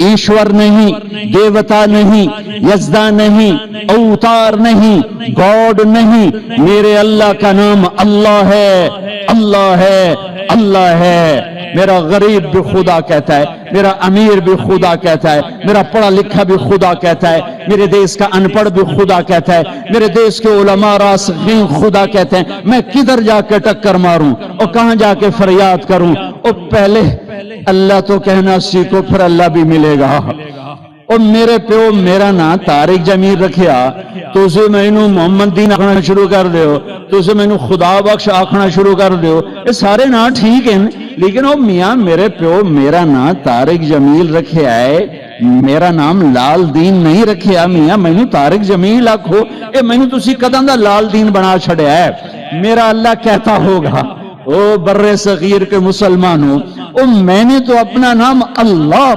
ایشور نہیں، دیوتا نہیں، یزدا نہیں، اوتار نہیں، گاڈ نہیں. میرے اللہ کا نام اللہ ہے، اللہ ہے، اللہ ہے. میرا غریب بھی خدا کہتا ہے، میرا امیر بھی خدا کہتا ہے، میرا پڑھا لکھا بھی خدا کہتا ہے، میرے دیش کا ان پڑھ بھی خدا کہتا ہے، میرے دیش کے علماء راسخین خدا کہتے ہیں. میں کدھر جا کے ٹکر ماروں اور کہاں جا کے فریاد کروں؟ اور پہلے اللہ تو کہنا سیکھو، پھر اللہ بھی ملے گا. اور میرے پیو میرا نا طارق جمیل رکھیا تو اسے میں نو محمد دین آکھنا شروع کر دیو تو اسے میں نو خدا بخش آکھنا شروع کر دیو یہ سارے نا ٹھیک ہیں لیکن او میاں میرے پیو میرا نا طارق جمیل رکھیا ہے میرا نام لال دین نہیں رکھیا میاں میں نو طارق جمیل آکھو اے میں نو تسی قدم دا لال دین بنا چھڑیا ہے میرا اللہ کہتا ہوگا او بر صغیر کے مسلمانوں او میں نے تو اپنا نام اللہ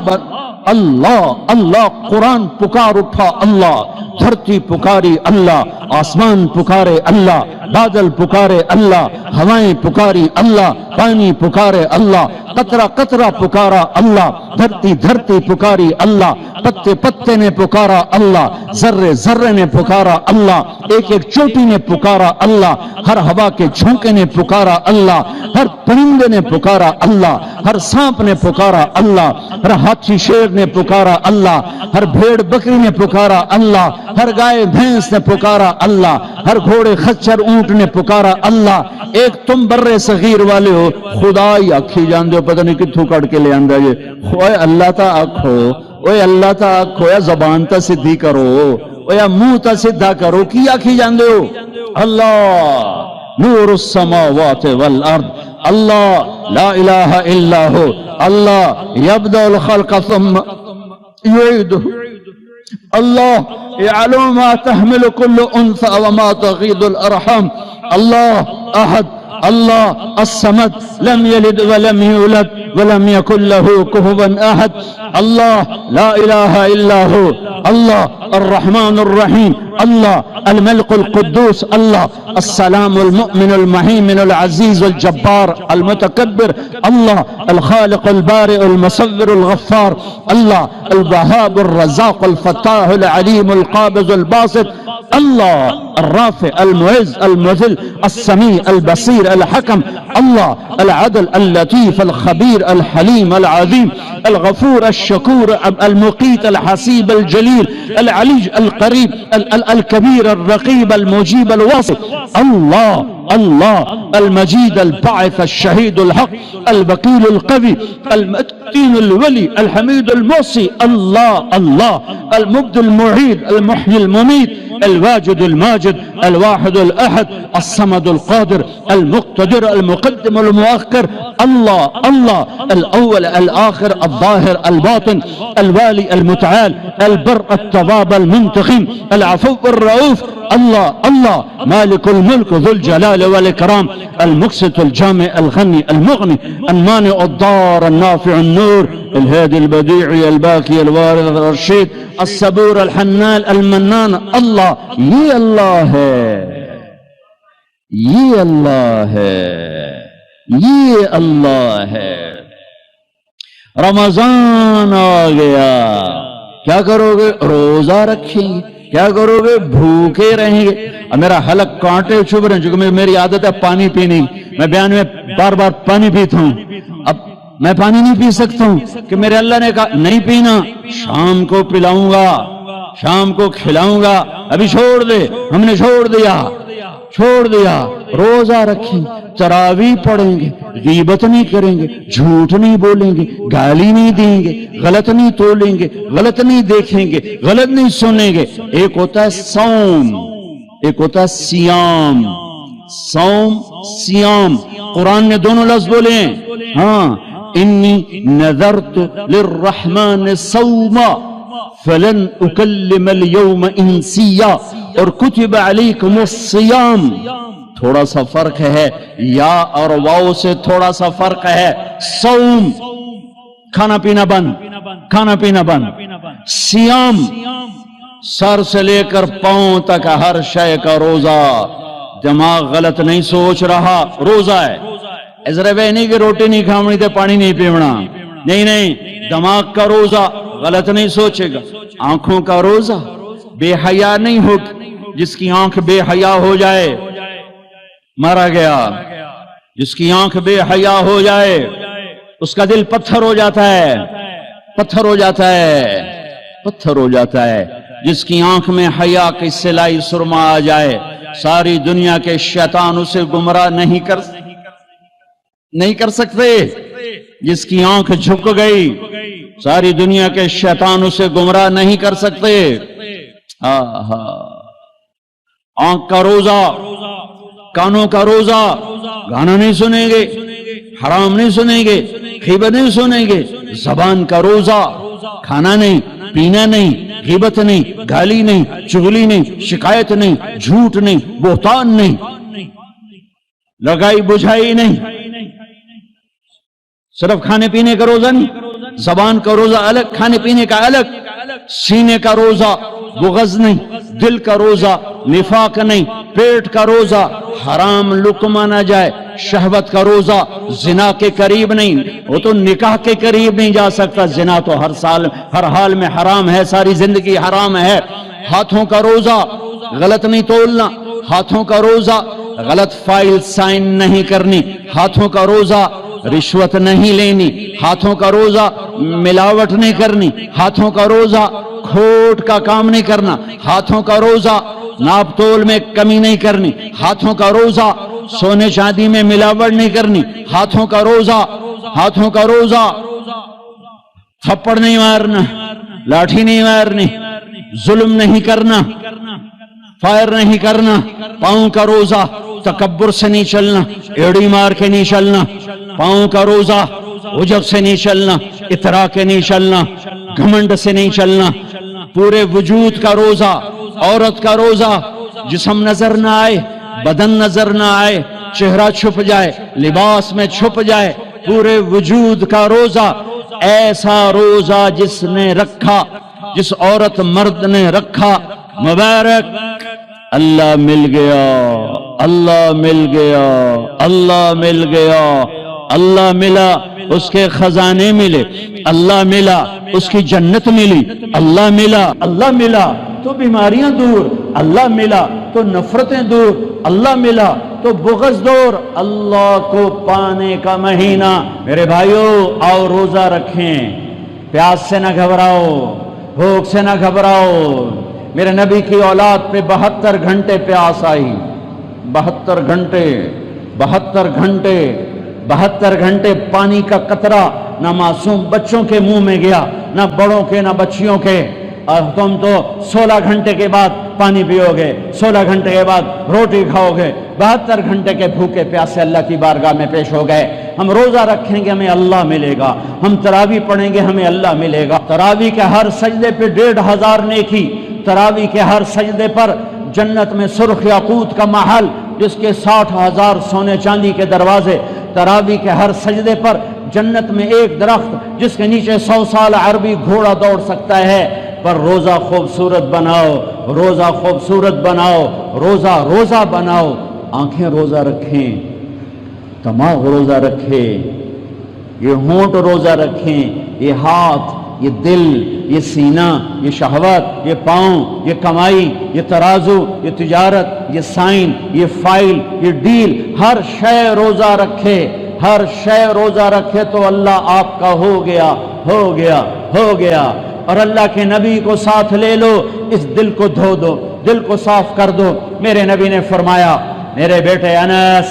قرآن پکار اٹھا اللہ دھرتی پکاری اللہ آسمان پکارے اللہ بادل پکارے اللہ ہوائیں پکاری اللہ پانی پکارے اللہ قطرہ قطرہ پکارا اللہ دھرتی دھرتی پکاری اللہ پتے پتے نے پکارا اللہ ذرے ذرے نے پکارا اللہ ایک ایک چوٹی نے پکارا اللہ ہر ہوا کے جھونکے نے پکارا اللہ ہر پرندے نے پکارا اللہ ہر سانپ نے پکارا اللہ ہر ہاتھی شیر نے پکارا اللہ ہر بھیڑ بکری نے پکارا اللہ ہر گائے بھینس نے پکارا اللہ ہر گھوڑے خچر اونٹ نے پکارا اللہ ایک تم بر صغیر والے ہو خدا ہی آکھی جان دے پتہ نہیں کتھوں کٹ کے لے آندہ یہ اوے اللہ تا آکھو اوے اللہ تا آکھو یا زبان تا سدھی کرو اوے یا منہ تا سدھا کرو کی آکھی جان دے ہو اللہ نور السماوات والارض اللہ لا الہ الا ہو اللہ یبدأ الخلق ثم یعیدہ اللہ یعلم ما تحمل کل انثى وما تغیض الارحام اللہ احد اللہ الصمد لم یلد ولم یولد ولم یکن له کفوا احد اللہ لا الہ الا ہو اللہ الرحمن الرحیم اللہ الملك القدوس اللہ السلام المؤمن المهيمن العزيز الجبار المتكبر الله الخالق البارئ المصور الغفار الله الوهاب الرزاق الفتاح العليم القابض الباسط الله الرافع المعز المذل السميع البصير الحكم الله العدل اللطيف الخبير الحليم العظيم الغفور الشكور المقيت الحسيب الجليل العلي القريب الكبير الرقيب المجيب الواصل الله الله المجيد الباعث الشهيد الحق الوكيل القوي المتين الولي الحميد الموصي الله الله المبدي المعيد المحيي المميت الواجد الماجد الواحد الأحد الصمد القادر المقتدر المقدم المؤخر الله الله الأول الآخر الظاهر الباطن الوالي المتعال البر التواب المنتقم العفو الرؤوف الله الله مالك الملك ذو الجلال والإكرام المقسط الجامع الغني المغني المانع الضار النافع النور الهادي البديع الباقي الوارث الرشيد الصبور الحنان المنان الله یہ اللہ ہے یہ اللہ ہے یہ اللہ ہے رمضان آ گیا کیا کرو گے روزہ رکھیں گے کیا کرو گے بھوکے رہیں گے اب میرا حلق کانٹے چبھ رہے ہیں چونکہ میری عادت ہے پانی پینی میں بیان میں بار بار پانی پیتا ہوں اب میں پانی نہیں پی سکتا ہوں کہ میرے اللہ نے کہا نہیں پینا شام کو پلاؤں گا شام کو کھلاؤں گا ابھی چھوڑ دے ہم نے چھوڑ دیا روزہ رکھیں تراویح پڑھیں گے غیبت نہیں کریں گے جھوٹ نہیں بولیں گے گالی نہیں دیں گے غلط نہیں تولیں گے غلط نہیں دیکھیں گے غلط نہیں سنیں گے ایک ہوتا ہے صوم ایک ہوتا ہے سیام صوم سیام قرآن نے دونوں لفظ بولے ہیں ہاں انی نذرت للرحمن صوما فلن اکلم اليوم انسیا اور کتب علیکم الصیام تھوڑا سا فرق ہے یا اور واو سے تھوڑا سا فرق ہے صوم کھانا پینا بند سیام سر سے لے کر پاؤں تک ہر شے کا روزہ دماغ غلط نہیں سوچ رہا روزہ ہے ایسا نہیں کہ روٹی نہیں کھاونی تے پانی نہیں پیونا نہیں دماغ کا روزہ غلط نہیں سوچے گا آنکھوں کا روزہ بے حیا نہیں ہو جس کی آنکھ بے حیا ہو جائے مارا گیا جس کی آنکھ بے حیا ہو جائے اس کا دل پتھر ہو جاتا ہے جس کی آنکھ میں حیا کی سلائی سرما آ جائے ساری دنیا کے شیطان اسے گمراہ نہیں کر سکتے جس کی آنکھ جھک گئی ساری دنیا کے شیطان اسے گمراہ نہیں کر سکتے۔ آنکھ کا روزہ، کانوں کا روزہ، گانا نہیں سنیں گے، حرام نہیں سنیں گے، غیبت نہیں سنیں گے۔ زبان کا روزہ، کھانا نہیں، پینا نہیں، غیبت نہیں، گالی نہیں، چغلی نہیں، شکایت نہیں، جھوٹ نہیں، بہتان نہیں، لگائی بجھائی نہیں۔ صرف کھانے پینے کا روزہ نہیں، زبان کا روزہ الگ، کھانے پینے کا الگ۔ سینے کا روزہ، بغض نہیں، دل کا روزہ، نفاق نہیں، پیٹ کا روزہ، حرام لقمہ نہ جائے، شہوت کا روزہ، زنا کے قریب نہیں، وہ تو نکاح کے قریب نہیں جا سکتا، زنا تو ہر حال میں حرام ہے، ساری زندگی حرام ہے۔ ہاتھوں کا روزہ، غلط نہیں تولنا، ہاتھوں کا روزہ، غلط فائل سائن نہیں کرنی، ہاتھوں کا روزہ، رشوت نہیں لینی، ہاتھوں کا روزہ، ملاوٹ نہیں کرنی، ہاتھوں کا روزہ، کھوٹ کا کام نہیں کرنا، ہاتھوں کا روزہ، ناپ تول میں کمی نہیں کرنی، ہاتھوں کا روزہ، سونے چاندی میں ملاوٹ نہیں کرنی، ہاتھوں کا روزہ، ہاتھوں کا روزہ، تھپڑ نہیں مارنا، لاٹھی نہیں مارنی، ظلم نہیں کرنا، فائر نہیں کرنا۔ پاؤں کا روزہ، تکبر سے نہیں چلنا، ایڑی مار کے نہیں چلنا۔ پاؤں کا روزہ، عجب سے نہیں چلنا، اترا کے نہیں چلنا، گھمنڈ سے نہیں چلنا۔ پورے وجود کا روزہ، عورت کا روزہ، جسم نظر نہ آئے، بدن نظر نہ آئے، چہرہ چھپ جائے، لباس میں چھپ جائے، پورے وجود کا روزہ۔ ایسا روزہ جس نے رکھا، جس عورت مرد نے رکھا، مبارک، اللہ مل گیا، اللہ مل گیا، اللہ مل گیا، اللہ ملا، اس کے خزانے ملے، اللہ ملا، اس کی جنت ملی، اللہ ملا، اللہ ملا تو بیماریاں دور، اللہ ملا تو نفرتیں دور، اللہ ملا تو بغض دور۔ اللہ کو پانے کا مہینہ، میرے بھائیو آؤ روزہ رکھیں، پیاس سے نہ گھبراؤ، بھوک سے نہ گھبراؤ۔ میرے نبی کی اولاد پہ 72 گھنٹے پیاس آئی، 72 گھنٹے، 72 گھنٹے، 72 گھنٹے پانی کا قطرہ نہ معصوم بچوں کے منہ میں گیا، نہ بڑوں کے، نہ بچیوں کے۔ اور تم تو 16 گھنٹے کے بعد پانی پیو گے، 16 گھنٹے کے بعد روٹی کھاؤ گے، 72 گھنٹے کے بھوکے پیاسے اللہ کی بارگاہ میں پیش ہو گئے۔ ہم روزہ رکھیں گے ہمیں اللہ ملے گا، ہم تراویح پڑھیں گے ہمیں اللہ ملے گا۔ تراویح کے ہر سجدے پہ 1500 نیکی، تراویح کے ہر سجدے پر جنت میں سرخ یاقوت کا محل جس کے 60,000 سونے چاندی کے دروازے، تراویح کے ہر سجدے پر جنت میں ایک درخت جس کے نیچے 100 سال عربی گھوڑا دوڑ سکتا ہے۔ پر روزہ خوبصورت بناؤ، روزہ خوبصورت بناؤ، روزہ روزہ بناؤ۔ آنکھیں روزہ رکھیں، دماغ روزہ رکھے، یہ ہونٹ روزہ رکھیں، یہ ہاتھ، یہ دل، یہ سینہ، یہ شہوت، یہ پاؤں، یہ کمائی، یہ ترازو، یہ تجارت، یہ سائن، یہ فائل، یہ ڈیل، ہر شے روزہ رکھے، ہر شے روزہ رکھے تو اللہ آپ کا ہو گیا، ہو گیا، ہو گیا۔ اور اللہ کے نبی کو ساتھ لے لو، اس دل کو دھو دو، دل کو صاف کر دو۔ میرے نبی نے فرمایا، میرے بیٹے انس،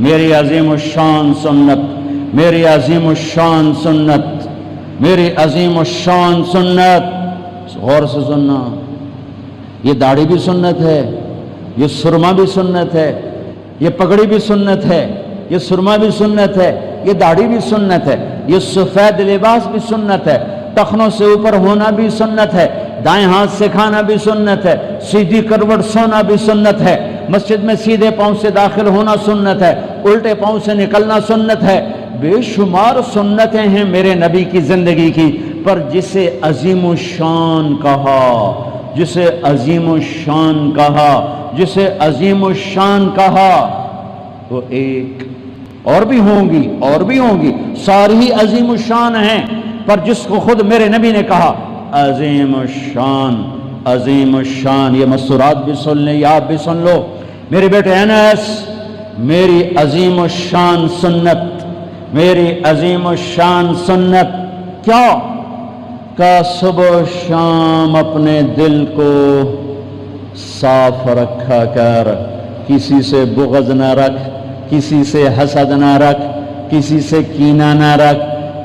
میری عظیم الشان سنت، میری عظیم الشان سنت، میری عظیم الشان سنت، غور سے سننا، یہ داڑھی بھی سنت ہے، یہ سرما بھی سنت ہے، یہ پگڑی بھی سنت ہے، یہ سرما بھی سنت ہے، یہ داڑھی بھی سنت ہے، یہ سفید لباس بھی سنت ہے، ٹخنوں سے اوپر ہونا بھی سنت ہے، دائیں ہاتھ سے کھانا بھی سنت ہے، سیدھی کروٹ سونا بھی سنت ہے، مسجد میں سیدھے پاؤں سے داخل ہونا سنت ہے، الٹے پاؤں سے نکلنا سنت ہے۔ بے شمار سنتیں ہیں میرے نبی کی زندگی کی، پر جسے عظیم الشان کہا، جسے عظیم الشان کہا، جسے عظیم الشان کہا، وہ ایک اور بھی ہوں گی، اور بھی ہوں گی، ساری ہی عظیم الشان ہیں، پر جس کو خود میرے نبی نے کہا عظیم الشان، عظیم الشان، یہ مستورات بھی سن لیں، یہ آپ بھی سن لو۔ میرے بیٹے انس، میری عظیم الشان سنت، میری عظیم الشان سنت کیا؟ کہ صبح و شام اپنے دل کو صاف رکھا کر، کسی سے بغض نہ رکھ، کسی سے حسد نہ رکھ، کسی سے کینہ نہ رکھ،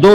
2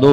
2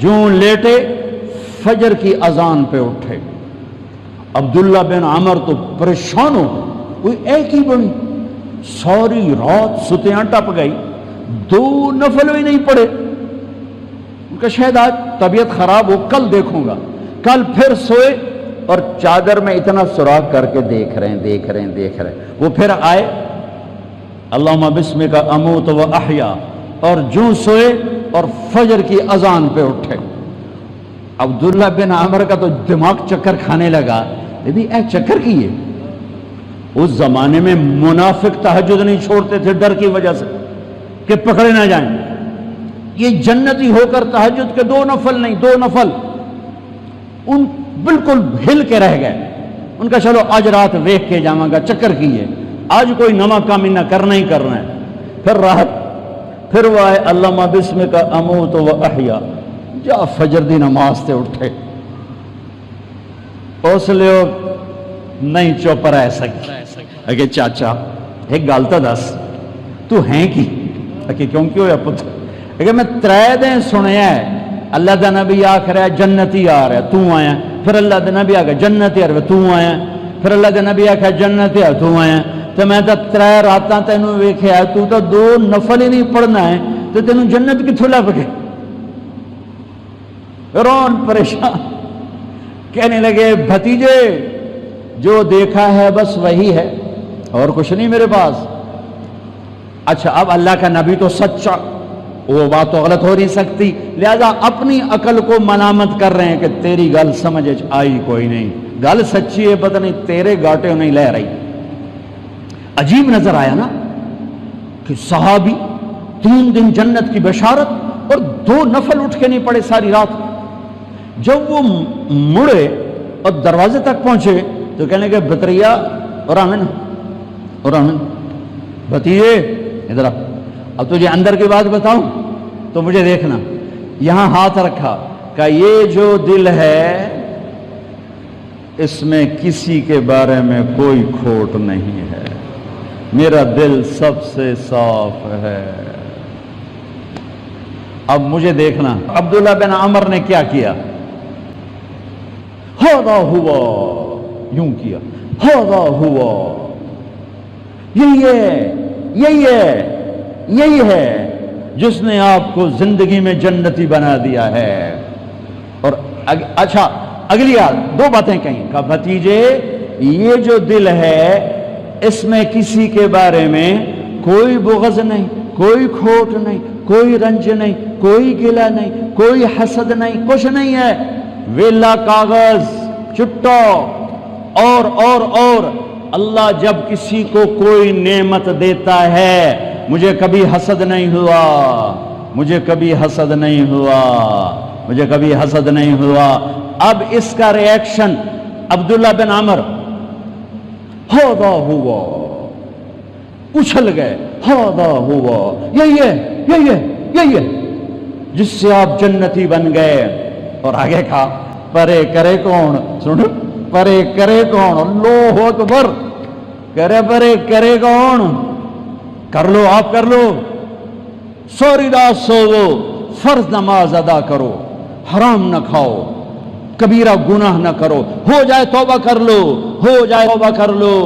جو لیٹے فجر کی اذان پہ اٹھے. عبداللہ بن عمر تو پریشان ہو گئے. کوئی ایک ہی بنی ساری رات ستیاں ٹپ گئی, 2 نفل بھی نہیں پڑے. ان کا شاید آج طبیعت خراب ہو, کل دیکھوں گا. کل پھر سوئے اور چادر میں اتنا سوراخ کر کے دیکھ رہے ہیں. وہ پھر آئے, اللہم بسمک اموت و احیا, اور جو سوئے اور فجر کی اذان پہ اٹھے. عبداللہ بن عمر کا تو دماغ چکر کھانے لگا. اے چکر کی ہے. اس زمانے میں منافق تہجد نہیں چھوڑتے تھے ڈر کی وجہ سے کہ پکڑے نہ جائیں. یہ جنتی ہو کر تہجد کے 2 نفل نہیں, 2 نفل ان بالکل ہل کے رہ گئے. ان کا چلو آج رات ویکھ کے جاواں گا, چکر کی ہے, آج کوئی نما کام نہ کرنا ہی کرنا ہے. پھر راحت, پھر وہ آئے اللہم بسمک اموت و احیا, جا فجر دی نماز تے اٹھے. اس لیے نہیں چپ رہ سکتے. کہ چاچا ایک گل تو دس, تو ہیں کی کہ کیوں کیوں ہے پتر؟ کہ میں 3 دن سنیا ہے اللہ دا نبی آخ رہا ہے جنتی آ رہا ہے, تو آیا. پھر اللہ دا نبی آخر جنتی آ رہا ہے, تو آیا. پھر اللہ دا نبی آخر جنتی آ, تو آیا. تو میں تو 3 راتاں تینوں ویکھیا, تو 2 نفل ہی نہیں پڑھنا ہے, تو تینوں جنت کتھوں لب گئے؟ رون پریشان کہنے لگے بھتیجے جو دیکھا ہے بس وہی ہے, اور کچھ نہیں میرے پاس. اچھا اب اللہ کا نبی تو سچا, وہ بات تو غلط ہو نہیں سکتی, لہذا اپنی عقل کو ملامت کر رہے ہیں کہ تیری گل سمجھ آئی کوئی نہیں, گل سچی ہے پتہ نہیں تیرے گاٹے نہیں لے رہی. عجیب نظر آیا نا کہ صحابی 3 دن جنت کی بشارت اور 2 نفل اٹھ کے نہیں پڑے ساری رات. جب وہ مڑے اور دروازے تک پہنچے تو کہنے لگے بطریا اور آمن بتیجے ادھر. اب تجھے اندر کی بات بتاؤں تو مجھے دیکھنا. یہاں ہاتھ رکھا کہ یہ جو دل ہے اس میں کسی کے بارے میں کوئی کھوٹ نہیں ہے, میرا دل سب سے صاف ہے. اب مجھے دیکھنا عبداللہ بن عمر نے کیا کیا. ہوا ہوا یوں کیا, ہوا ہوا, یہی ہے جس نے آپ کو زندگی میں جنتی بنا دیا ہے. اور اچھا اگلی 2 باتیں کہیں کہ بھتیجے یہ جو دل ہے اس میں کسی کے بارے میں کوئی بغض نہیں, کوئی کھوٹ نہیں, کوئی رنج نہیں, کوئی گلہ نہیں, کوئی حسد نہیں, کچھ نہیں ہے. ویلا کاغذ چٹا. اور اللہ جب کسی کو کوئی نعمت دیتا ہے, مجھے کبھی حسد نہیں ہوا, مجھے کبھی حسد نہیں ہوا, مجھے کبھی حسد نہیں ہوا. اب اس کا ریئیکشن عبداللہ بن عمر ہوا ہوا اچھل گئے, ہوا ہوا یہی ہے جس سے آپ جنتی بن گئے. اور آگے کہا پرے کرے کون, سنو پرے کرے کون, اللہ اکبر, کرے پرے کرے کون, کر لو آپ کر لو, سوری رات سوو, فرض نماز ادا کرو, حرام نہ کھاؤ, کبیرہ گناہ نہ کرو, ہو جائے توبہ کر لو, ہو جائے توبہ کر لو.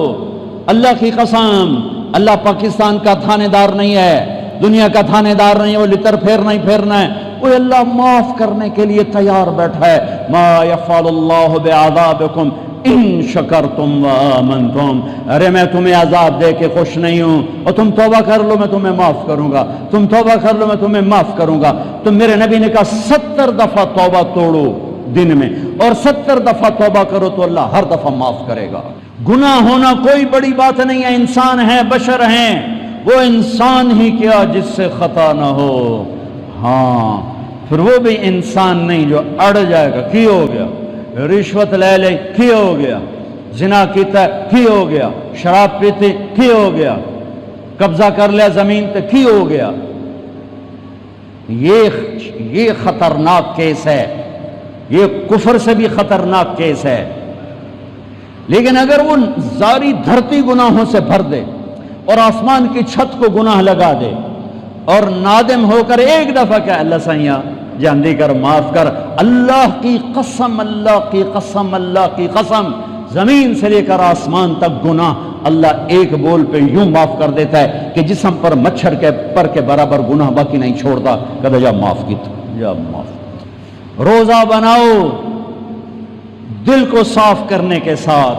اللہ کی قسم اللہ پاکستان کا تھانے دار نہیں ہے, دنیا کا تھانے دار نہیں ہے, وہ لتر پھیرنا ہی پھیرنا ہے. وہ اللہ معاف کرنے کے لیے تیار بیٹھا ہے. ما یفعل اللہ بعذابکم ان شکرتم و آمنتم. ارے میں تمہیں عذاب دے کے خوش نہیں ہوں, اور تم توبہ کر لو میں تمہیں معاف کروں گا, تم توبہ کر لو میں تمہیں معاف کروں گا. تو میرے نبی نے کہا 70 دفعہ توبہ توڑو دن میں, اور 70 دفعہ توبہ کرو تو اللہ ہر دفعہ معاف کرے گا. گناہ ہونا کوئی بڑی بات نہیں ہے, انسان ہیں, بشر ہیں, وہ انسان ہی کیا جس سے خطا نہ ہو. ہاں پھر وہ بھی انسان نہیں جو اڑ جائے گا, کی ہو گیا, رشوت لے لے کی ہو گیا, زنا کیتا کی ہو گیا, شراب پیتے کی ہو گیا, قبضہ کر لیا زمین تے کی ہو گیا. یہ خطرناک کیس ہے, یہ کفر سے بھی خطرناک کیس ہے. لیکن اگر وہ ساری دھرتی گناہوں سے بھر دے اور آسمان کی چھت کو گناہ لگا دے اور نادم ہو کر ایک دفعہ کہ اللہ سائیاں جاندی کر معاف کر۔ اللہ کی قسم، اللہ کی قسم، اللہ کی قسم، زمین سے لے کر آسمان تک گناہ اللہ ایک بول پہ یوں معاف کر دیتا ہے کہ جسم پر مچھر کے پر کے برابر گناہ باقی نہیں چھوڑتا۔ کہتا جا معاف کی تو یا معاف۔ روزہ بناؤ دل کو صاف کرنے کے ساتھ،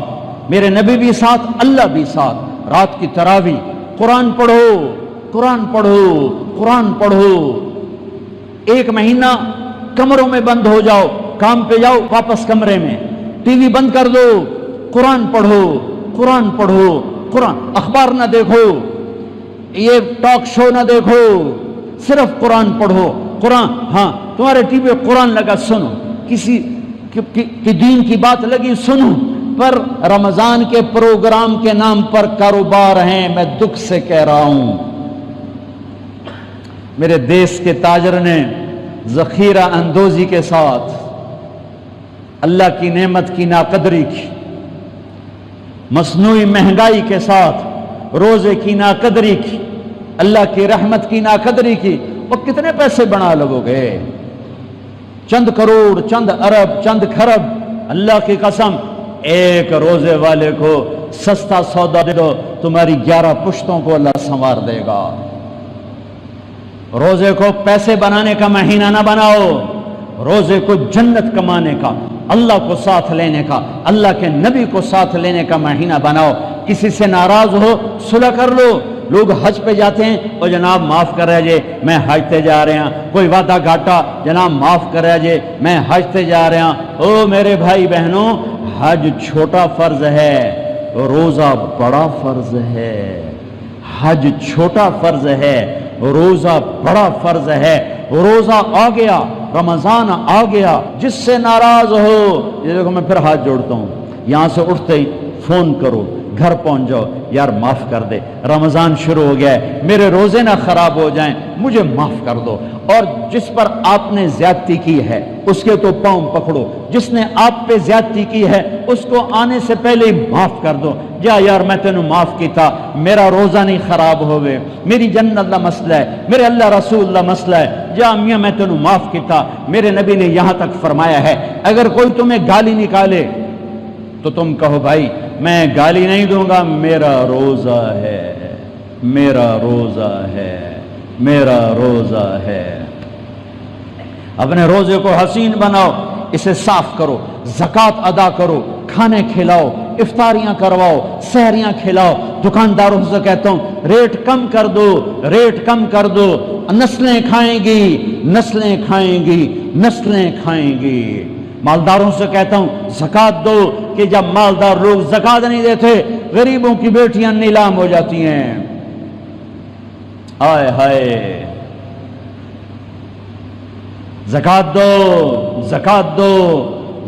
میرے نبی بھی ساتھ، اللہ بھی ساتھ۔ رات کی تراویح، قرآن پڑھو، قرآن پڑھو، قرآن پڑھو۔ ایک مہینہ کمروں میں بند ہو جاؤ، کام پہ جاؤ واپس کمرے میں، ٹی وی بند کر دو، قرآن پڑھو، قرآن پڑھو، قرآن۔ اخبار نہ دیکھو، یہ ٹاک شو نہ دیکھو، صرف قرآن پڑھو۔ قرآن، ہاں تمہارے ٹی وی قرآن لگا سنو، کسی کی دین کی بات لگی سنو، پر رمضان کے پروگرام کے نام پر کاروبار ہیں۔ میں دکھ سے کہہ رہا ہوں، میرے دیس کے تاجر نے ذخیرہ اندوزی کے ساتھ اللہ کی نعمت کی ناقدری کی، مصنوعی مہنگائی کے ساتھ روزے کی ناقدری کی، اللہ کی رحمت کی ناقدری کی۔ وہ کتنے پیسے بنا لگو گے؟ چند کروڑ، چند ارب، چند کھرب۔ اللہ کی قسم، ایک روزے والے کو سستا سودا دے دو، تمہاری 11 پشتوں کو اللہ سنوار دے گا۔ روزے کو پیسے بنانے کا مہینہ نہ بناؤ، روزے کو جنت کمانے کا، اللہ کو ساتھ لینے کا، اللہ کے نبی کو ساتھ لینے کا مہینہ بناؤ۔ کسی سے ناراض ہو صلح کر لو۔ لوگ حج پہ جاتے ہیں، او جناب معاف کر رہے جے میں حج تے جا رہے ہیں۔ کوئی وعدہ گھاٹا، جناب معاف کر رہے جے میں حج تے جا رہے ہیں۔ او میرے بھائی بہنوں، حج چھوٹا فرض ہے، روزہ بڑا فرض ہے۔ حج چھوٹا فرض ہے، روزہ بڑا فرض ہے۔ روزہ آ گیا، رمضان آ گیا، جس سے ناراض ہو، یہ دیکھو میں پھر ہاتھ جوڑتا ہوں، یہاں سے اٹھتے ہی فون کرو، گھر پہنچ جاؤ، یار معاف کر دے، رمضان شروع ہو گیا ہے، میرے روزے نہ خراب ہو جائیں، مجھے معاف کر دو۔ اور جس پر آپ نے زیادتی کی ہے اس کے تو پاؤں پکڑو، جس نے آپ پہ زیادتی کی ہے اس کو آنے سے پہلے ہی معاف کر دو۔ جا یار میں تینوں معاف کیتا، میرا روزہ نہیں خراب ہوئے، میری جنت دا مسئلہ ہے، میرے اللہ رسول دا مسئلہ ہے، جا میاں میں تینوں معاف کیتا۔ میرے نبی نے یہاں تک فرمایا ہے اگر کوئی تمہیں گالی نکالے تو تم کہو بھائی میں گالی نہیں دوں گا، میرا روزہ ہے، میرا روزہ ہے، میرا روزہ ہے۔ اپنے روزے کو حسین بناؤ، اسے صاف کرو، زکوٰۃ ادا کرو، کھانے کھلاؤ، افطاریاں کرواؤ، سحریاں کھلاؤ۔ دکانداروں سے کہتا ہوں ریٹ کم کر دو، ریٹ کم کر دو، نسلیں کھائیں گی، نسلیں کھائیں گی، نسلیں کھائیں گی۔ مالداروں سے کہتا ہوں زکوٰۃ دو، کہ جب مالدار لوگ زکوٰۃ نہیں دیتے غریبوں کی بیٹیاں نیلام ہو جاتی ہیں۔ آئے ہائے، زکوٰۃ دو، زکوٰۃ دو،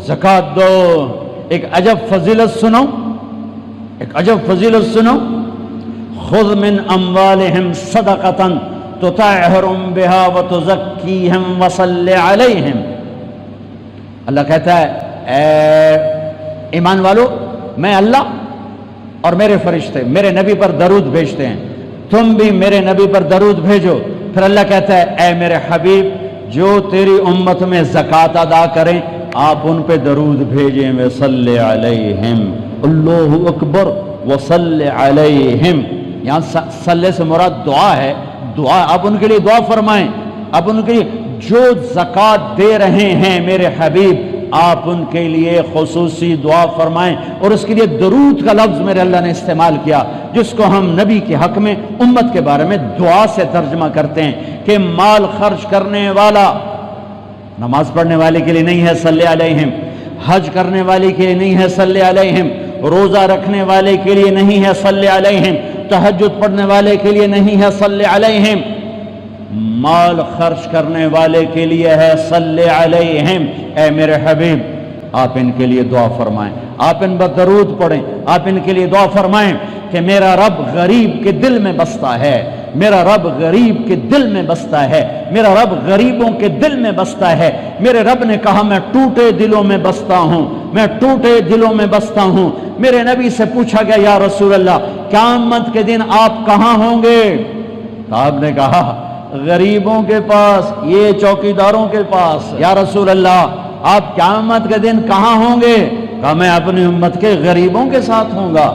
زکوٰۃ دو۔ ایک عجب فضیلت سنو، ایک عجب فضیلت سنو، خذ من اموالہم صدقۃ تطہرہم بہا وتزکیہم وصل علیہم۔ اللہ کہتا ہے اے ایمان والو، میں اللہ اور میرے فرشتے میرے نبی پر درود بھیجتے ہیں، تم بھی میرے نبی پر درود بھیجو۔ پھر اللہ کہتا ہے اے میرے حبیب، جو تیری امت میں زکوٰۃ ادا کریں آپ ان پہ درود بھیجیں، وصلی علیہم، اللہ اکبر، وصلی علیہم۔ یہاں صلی سے مراد دعا ہے، دعا، آپ ان کے لیے دعا فرمائیں، آپ ان کے لیے جو زکوٰۃ دے رہے ہیں میرے حبیب آپ ان کے لیے خصوصی دعا فرمائیں۔ اور اس کے لیے درود کا لفظ میرے اللہ نے استعمال کیا، جس کو ہم نبی کے حق میں امت کے بارے میں دعا سے ترجمہ کرتے ہیں کہ مال خرچ کرنے والا نماز پڑھنے والے کے لیے نہیں ہے صلی علیہم، حج کرنے والے کے لیے نہیں ہے صلی علیہم، روزہ رکھنے والے کے لیے نہیں ہے صلی علیہم، تہجد پڑھنے والے کے لیے نہیں ہے صلی علیہم، مال خرچ کرنے والے کے لیے ہے صلی علیہم۔ اے میرے حبیب آپ ان کے لیے دعا فرمائیں، آپ ان پر درود پڑھیں، آپ ان کے لیے دعا فرمائیں کہ میرا رب غریب کے دل میں بستا ہے، میرا رب غریب کے دل میں بستا ہے، میرا رب غریبوں کے دل میں بستا ہے۔ میرے رب نے کہا میں ٹوٹے دلوں میں بستا ہوں، میں ٹوٹے دلوں میں بستا ہوں۔ میرے نبی سے پوچھا گیا یا رسول اللہ قیامت کے دن آپ کہاں ہوں گے؟ آپ نے کہا غریبوں کے پاس، یہ چوکیداروں کے پاس۔ یا رسول اللہ آپ قیامت کے دن کہاں ہوں گے؟ کہا میں اپنی امت کے غریبوں کے ساتھ ہوں گا۔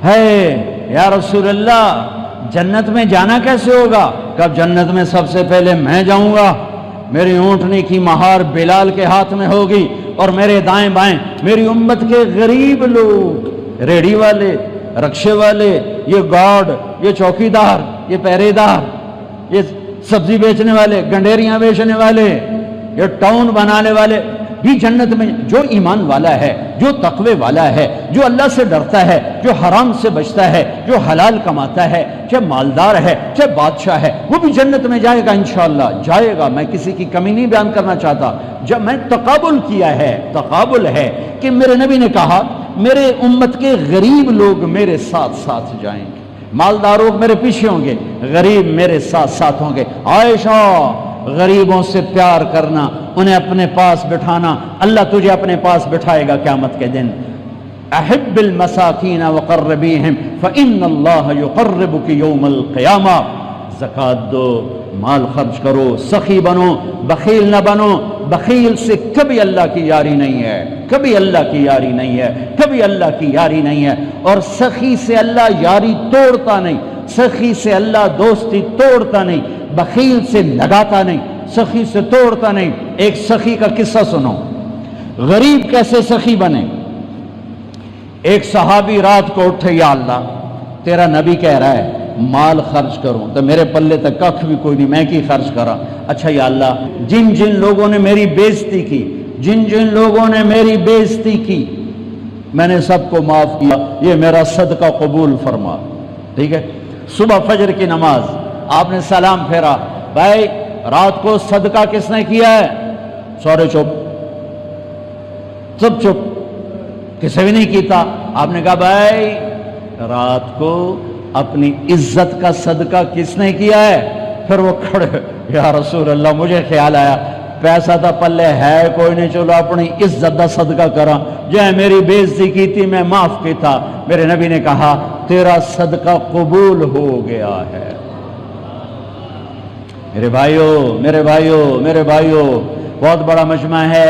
ہے یا رسول اللہ جنت میں جانا کیسے ہوگا؟ کب جنت میں سب سے پہلے میں جاؤں گا، میری اونٹنی کی مہار بلال کے ہاتھ میں ہوگی، اور میرے دائیں بائیں میری امت کے غریب لوگ، ریڑھی والے، رکشے والے، یہ گارڈ، یہ چوکیدار، یہ پہرے دار، یہ سبزی بیچنے والے، گنڈیریاں بیچنے والے، یہ ٹاؤن بنانے والے بھی جنت میں۔ جو ایمان والا ہے، جو تقوی والا ہے، جو اللہ سے ڈرتا ہے، جو حرام سے بچتا ہے، جو حلال کماتا ہے، چاہے مالدار ہے چاہے بادشاہ ہے، وہ بھی جنت میں جائے گا انشاءاللہ، جائے گا۔ میں کسی کی کمی نہیں بیان کرنا چاہتا، جب میں تقابل کیا ہے، تقابل ہے کہ میرے نبی نے کہا میرے امت کے غریب لوگ میرے ساتھ ساتھ جائیں گے، مالدار لوگ میرے پیچھے ہوں گے، غریب میرے ساتھ ساتھ ہوں گے۔ عائشہ غریبوں سے پیار کرنا، انہیں اپنے پاس بٹھانا، اللہ تجھے اپنے پاس بٹھائے گا قیامت کے دن۔ احب المساکین وقربیہم فإن اللہ یقربک یوم القیامہ۔ زکوٰۃ دو، مال خرچ کرو، سخی بنو، بخیل نہ بنو۔ بخیل سے کبھی اللہ کی یاری نہیں ہے، کبھی اللہ کی یاری نہیں ہے، کبھی اللہ کی یاری نہیں ہے۔ اور سخی سے اللہ یاری توڑتا نہیں، سخی سے اللہ دوستی توڑتا نہیں، بخیل سے لگاتا نہیں، سخی سے توڑتا نہیں۔ ایک سخی کا قصہ سنو، غریب کیسے سخی بنے۔ ایک صحابی رات کو اٹھے، یا اللہ تیرا نبی کہہ رہا ہے مال خرچ کروں تو میرے پلے تک کخ بھی کوئی نہیں، میں کی خرچ کرا۔ اچھا یا اللہ جن جن لوگوں نے میری بےزتی کی، جن جن لوگوں نے میری بےزتی کی، میں نے سب کو معاف کیا، یہ میرا صدقہ قبول فرما۔ ٹھیک ہے، صبح فجر کی نماز آپ نے سلام پھیرا، بھائی رات کو صدقہ کس نے کیا ہے؟ سورے چپ، سب چپ، کسی بھی نہیں کیتا۔ آپ نے کہا بھائی رات کو اپنی عزت کا صدقہ کس نے کیا ہے؟ پھر وہ کھڑے، یا رسول اللہ مجھے خیال آیا پیسہ تھا پلے ہے کوئی نہیں، چلو اپنی عزت کا صدقہ کرا، جو میری بےزتی کی تھی میں معاف کی تھا۔ میرے نبی نے کہا تیرا صدقہ قبول ہو گیا ہے۔ میرے بھائیو، میرے بھائیو، میرے بھائیو، بہت بڑا مجمع ہے،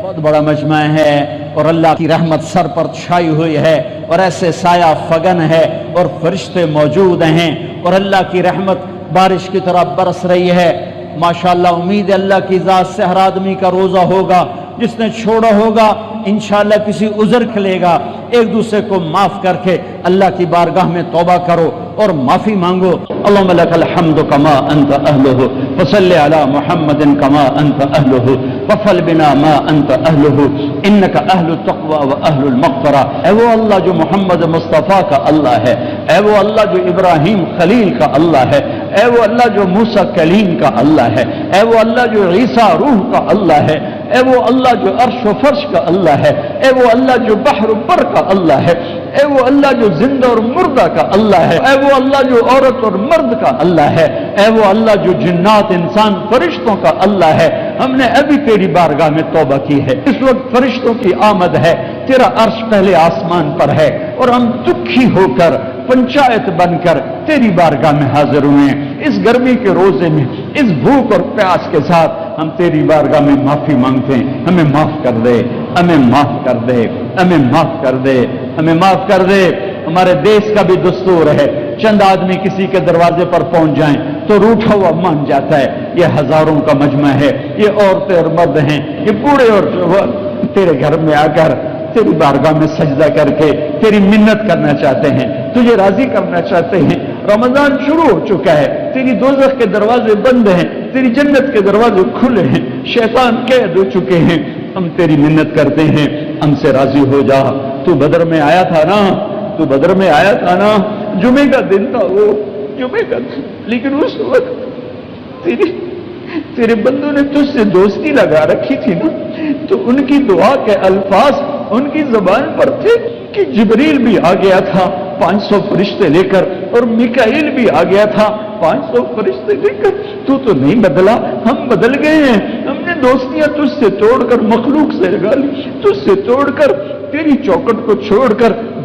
بہت بڑا مجمع ہے، اور اللہ کی رحمت سر پر چھائی ہوئی ہے، اور ایسے سایہ فگن ہے، اور فرشتے موجود ہیں، اور اللہ کی رحمت بارش کی طرح برس رہی ہے۔ ماشاءاللہ امید ہے اللہ کی ذات سے ہر آدمی کا روزہ ہوگا، جس نے چھوڑا ہوگا انشاءاللہ کسی عذر کھلے گا، ایک دوسرے کو معاف کر کے اللہ کی بارگاہ میں توبہ کرو اور معافی مانگو۔ اللہم لک الحمد کما انت اہلہ، فصلی علی محمد کما انت اہلہ، وفعل بنا ما انت اہلہ، انک اہل التقوی و اہل المغفرہ۔ اے وہ اللہ جو محمد مصطفیٰ کا اللہ ہے، اے وہ اللہ جو ابراہیم خلیل کا اللہ ہے، اے وہ اللہ جو موسیٰ کلیم کا اللہ ہے، اے وہ اللہ جو عیسیٰ روح کا اللہ ہے، اے وہ اللہ جو عرش و فرش کا اللہ ہے، اے وہ اللہ جو بحر و بر کا اللہ ہے، اے وہ اللہ جو زندہ اور مردہ کا اللہ ہے، اے وہ اللہ جو عورت اور مرد کا اللہ ہے، اے وہ اللہ جو جنات انسان فرشتوں کا اللہ ہے۔ ہم نے ابھی تیری بارگاہ میں توبہ کی ہے، اس وقت فرشتوں کی آمد ہے، تیرا عرش پہلے آسمان پر ہے، اور ہم دکھی ہو کر پنچایت بن کر تیری بارگاہ میں حاضر ہوئے ہیں۔ اس گرمی کے روزے میں، اس بھوک اور پیاس کے ساتھ ہم تیری بارگاہ میں معافی مانگتے ہیں، ہمیں معاف کر دے، ہمیں معاف کر دے، ہمیں معاف کر دے، ہمیں معاف کر دے۔ ہمارے دیش کا بھی دستور ہے، چند آدمی کسی کے دروازے پر پہنچ جائیں تو روٹھا ہوا مان جاتا ہے۔ یہ ہزاروں کا مجمع ہے، یہ عورتیں اور مرد ہیں، یہ بوڑھے اور تیرے گھر میں آ کر تیری بارگاہ میں سجدہ کر کے تیری منت کرنا چاہتے ہیں، تجھے راضی کرنا چاہتے ہیں۔ رمضان شروع ہو چکا ہے، تیری دوزخ کے دروازے بند ہیں، تیری جنت کے دروازے کھلے ہیں، شیطان قید ہو چکے ہیں۔ ہم تیری منت کرتے ہیں، ہم سے راضی ہو جا۔ تو بدر میں آیا تھا نا، تو بدر میں آیا تھا نا، جمعے کا دن تھا وہ، جمعے کا دن، لیکن اس وقت تیرے بندوں نے تجھ سے دوستی لگا رکھی تھی نا، تو ان کی دعا کے الفاظ ان کی زبان پر تھے کہ جبریل بھی آ گیا تھا 500 فرشتے لے کر، اور میکائیل بھی آ گیا تھا 500 فرشتے لے کر۔ تو نہیں بدلا، ہم بدل گئے ہیں۔ ہم نے دوستیاں تجھ سے توڑ کر مخلوق سے لگا لی، تجھ سے توڑ کر تیری چوکٹ کو چھوڑ کر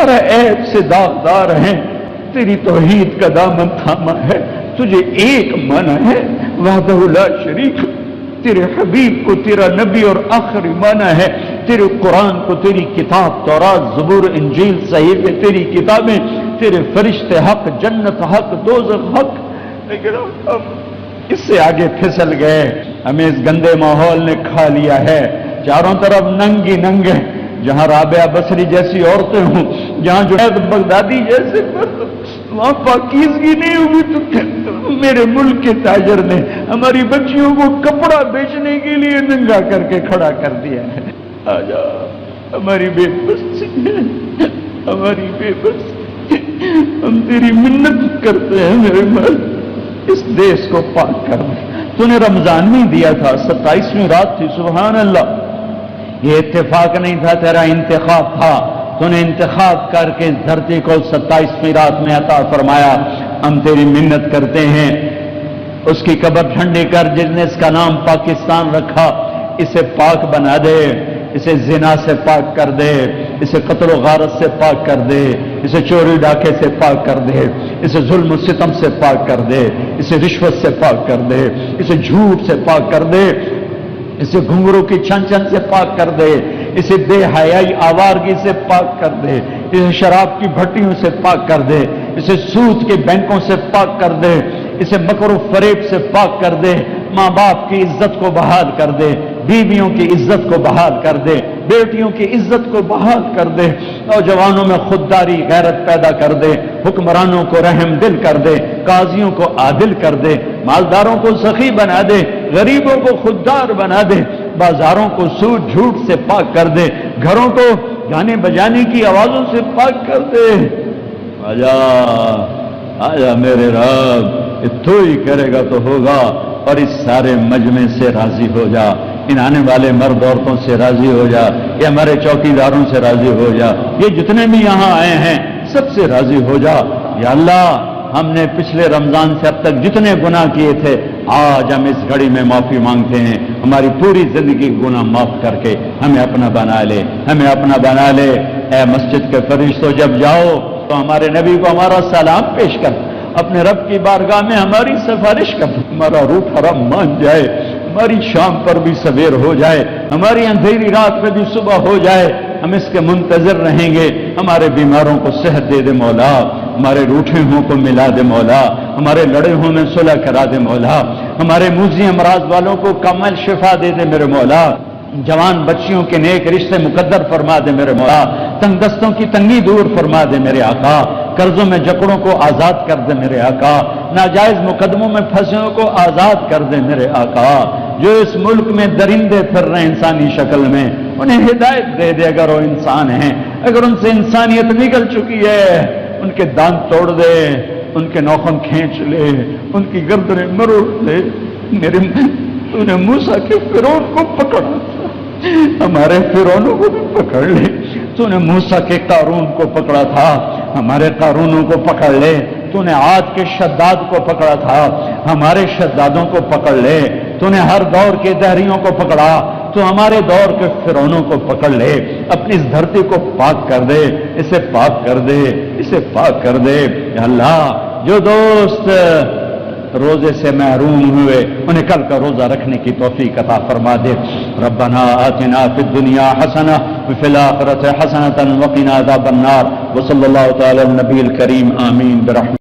ہر عیب سے داغدار ہیں، تیری توحید کا دامن تھاما ہے، تجھے ایک مانا ہے وحدہ لا شریک، تیرے حبیب کو تیرا نبی اور آخری مانا ہے، تیرے قرآن کو تیری کتاب تورات زبور انجیل صحیفے تیری کتابیں، تیرے فرشتے حق، جنت حق، دوزخ حق، لیکن اب اس سے آگے پھسل گئے، ہمیں اس گندے ماحول نے کھا لیا ہے، چاروں طرف ننگی ننگے، جہاں رابعہ بصری جیسی عورتیں ہوں، جہاں جنید بغدادی جیسے وہاں پاکیزگی نہیں ہوئی، تو میرے ملک کے تاجر نے ہماری بچیوں کو کپڑا بیچنے کے لیے ننگا کر کے کھڑا کر دیا ہے۔ آجا ہماری بے بسی ہے، ہماری بے بسی، ہم تیری منت کرتے ہیں میرے مالک، اس دیش کو پاک کر دے۔ تو نے رمضان نہیں دیا تھا، 27ویں رات تھی، سبحان اللہ، یہ اتفاق نہیں تھا، تیرا انتخاب تھا، تو نے انتخاب کر کے اس دھرتی کو 27ویں رات میں عطا فرمایا۔ ہم تیری منت کرتے ہیں، اس کی قبر ٹھنڈی کر جس نے اس کا نام پاکستان رکھا، اسے پاک بنا دے، اسے زنا سے پاک کر دے، اسے قتل و غارت سے پاک کر دے، اسے چوری ڈاکے سے پاک کر دے، اسے ظلم و ستم سے پاک کر دے، اسے رشوت سے پاک کر دے، اسے جھوٹ سے پاک کر دے، اسے گھنگروں کی چھن چھن سے پاک کر دے، اسے بے حیائی آوارگی سے پاک کر دے، اسے شراب کی بھٹیوں سے پاک کر دے، اسے سود کے بینکوں سے پاک کر دے، اسے مکر و فریب سے پاک کر دے، ماں باپ کی عزت کو بحال کر دے، بیویوں کی عزت کو بحال کر دے، بیٹیوں کی عزت کو بحال کر دے، نوجوانوں میں خودداری غیرت پیدا کر دے، حکمرانوں کو رحم دل کر دے، قاضیوں کو عادل کر دے، مالداروں کو سخی بنا دے، غریبوں کو خوددار بنا دے، بازاروں کو سود جھوٹ سے پاک کر دے، گھروں کو گانے بجانے کی آوازوں سے پاک کر دے۔ آجا آجا میرے رب، تو ہی کرے گا تو ہوگا، اور اس سارے مجمع سے راضی ہو جا، ان آنے والے مرد عورتوں سے راضی ہو جا، یہ ہمارے چوکیداروں سے راضی ہو جا، یہ جتنے بھی یہاں آئے ہیں سب سے راضی ہو جا۔ یا اللہ، ہم نے پچھلے رمضان سے اب تک جتنے گناہ کیے تھے، آج ہم اس گھڑی میں معافی مانگتے ہیں، ہماری پوری زندگی گناہ معاف کر کے ہمیں اپنا بنا لے، ہمیں اپنا بنا لے۔ اے مسجد کے فرشتوں، جب جاؤ تو ہمارے نبی کو ہمارا سلام پیش کر، اپنے رب کی بارگاہ میں ہماری سفارش کر، ہمارا روح حرم مان جائے، ہماری شام پر بھی سویر ہو جائے، ہماری اندھیری رات میں بھی صبح ہو جائے، ہم اس کے منتظر رہیں گے۔ ہمارے بیماروں کو صحت دے دے مولا، ہمارے روٹھے ہوں کو ملا دے مولا، ہمارے لڑے ہوں میں صلح کرا دے مولا، ہمارے موذی امراض والوں کو کامل شفا دے دے میرے مولا، جوان بچیوں کے نیک رشتے مقدر فرما دے میرے مولا، تنگ دستوں کی تنگی دور فرما دے میرے آقا، قرضوں میں جکڑوں کو آزاد کر دے میرے آقا، ناجائز مقدموں میں پھنسوں کو آزاد کر دے میرے آقا، جو اس ملک میں درندے پھر رہے انسانی شکل میں، انہیں ہدایت دے دے اگر وہ انسان ہیں، اگر ان سے انسانیت نکل چکی ہے ان کے دانت توڑ دے، ان کے ناخن کھینچ لے، ان کی گردنیں مروڑ لے۔ میرے تو نے موسیٰ کے فرعون کو پکڑا تھا، ہمارے فرعونوں کو بھی پکڑ لے۔ تو نے موسیٰ کے قارون کو پکڑا تھا، ہمارے قارونوں کو پکڑ لے۔ تو نے عاد کے شداد کو پکڑا تھا، ہمارے شدادوں کو پکڑ لے۔ تو نے ہر دور کے دہریوں کو پکڑا، تو ہمارے دور کے فرعونوں کو پکڑ لے۔ اپنی اس دھرتی کو پاک کر دے، اسے پاک کر دے، اسے پاک کر دے۔ یا اللہ، جو دوست روزے سے محروم ہوئے انہیں کل کا روزہ رکھنے کی توفیق عطا فرما دے۔ ربنا آتنا فی الدنیا حسنہ وفی الآخرۃ حسنۃ وقنا عذاب النار۔ وصلی اللہ تعالی علی النبی الکریم، آمین برحمتہ۔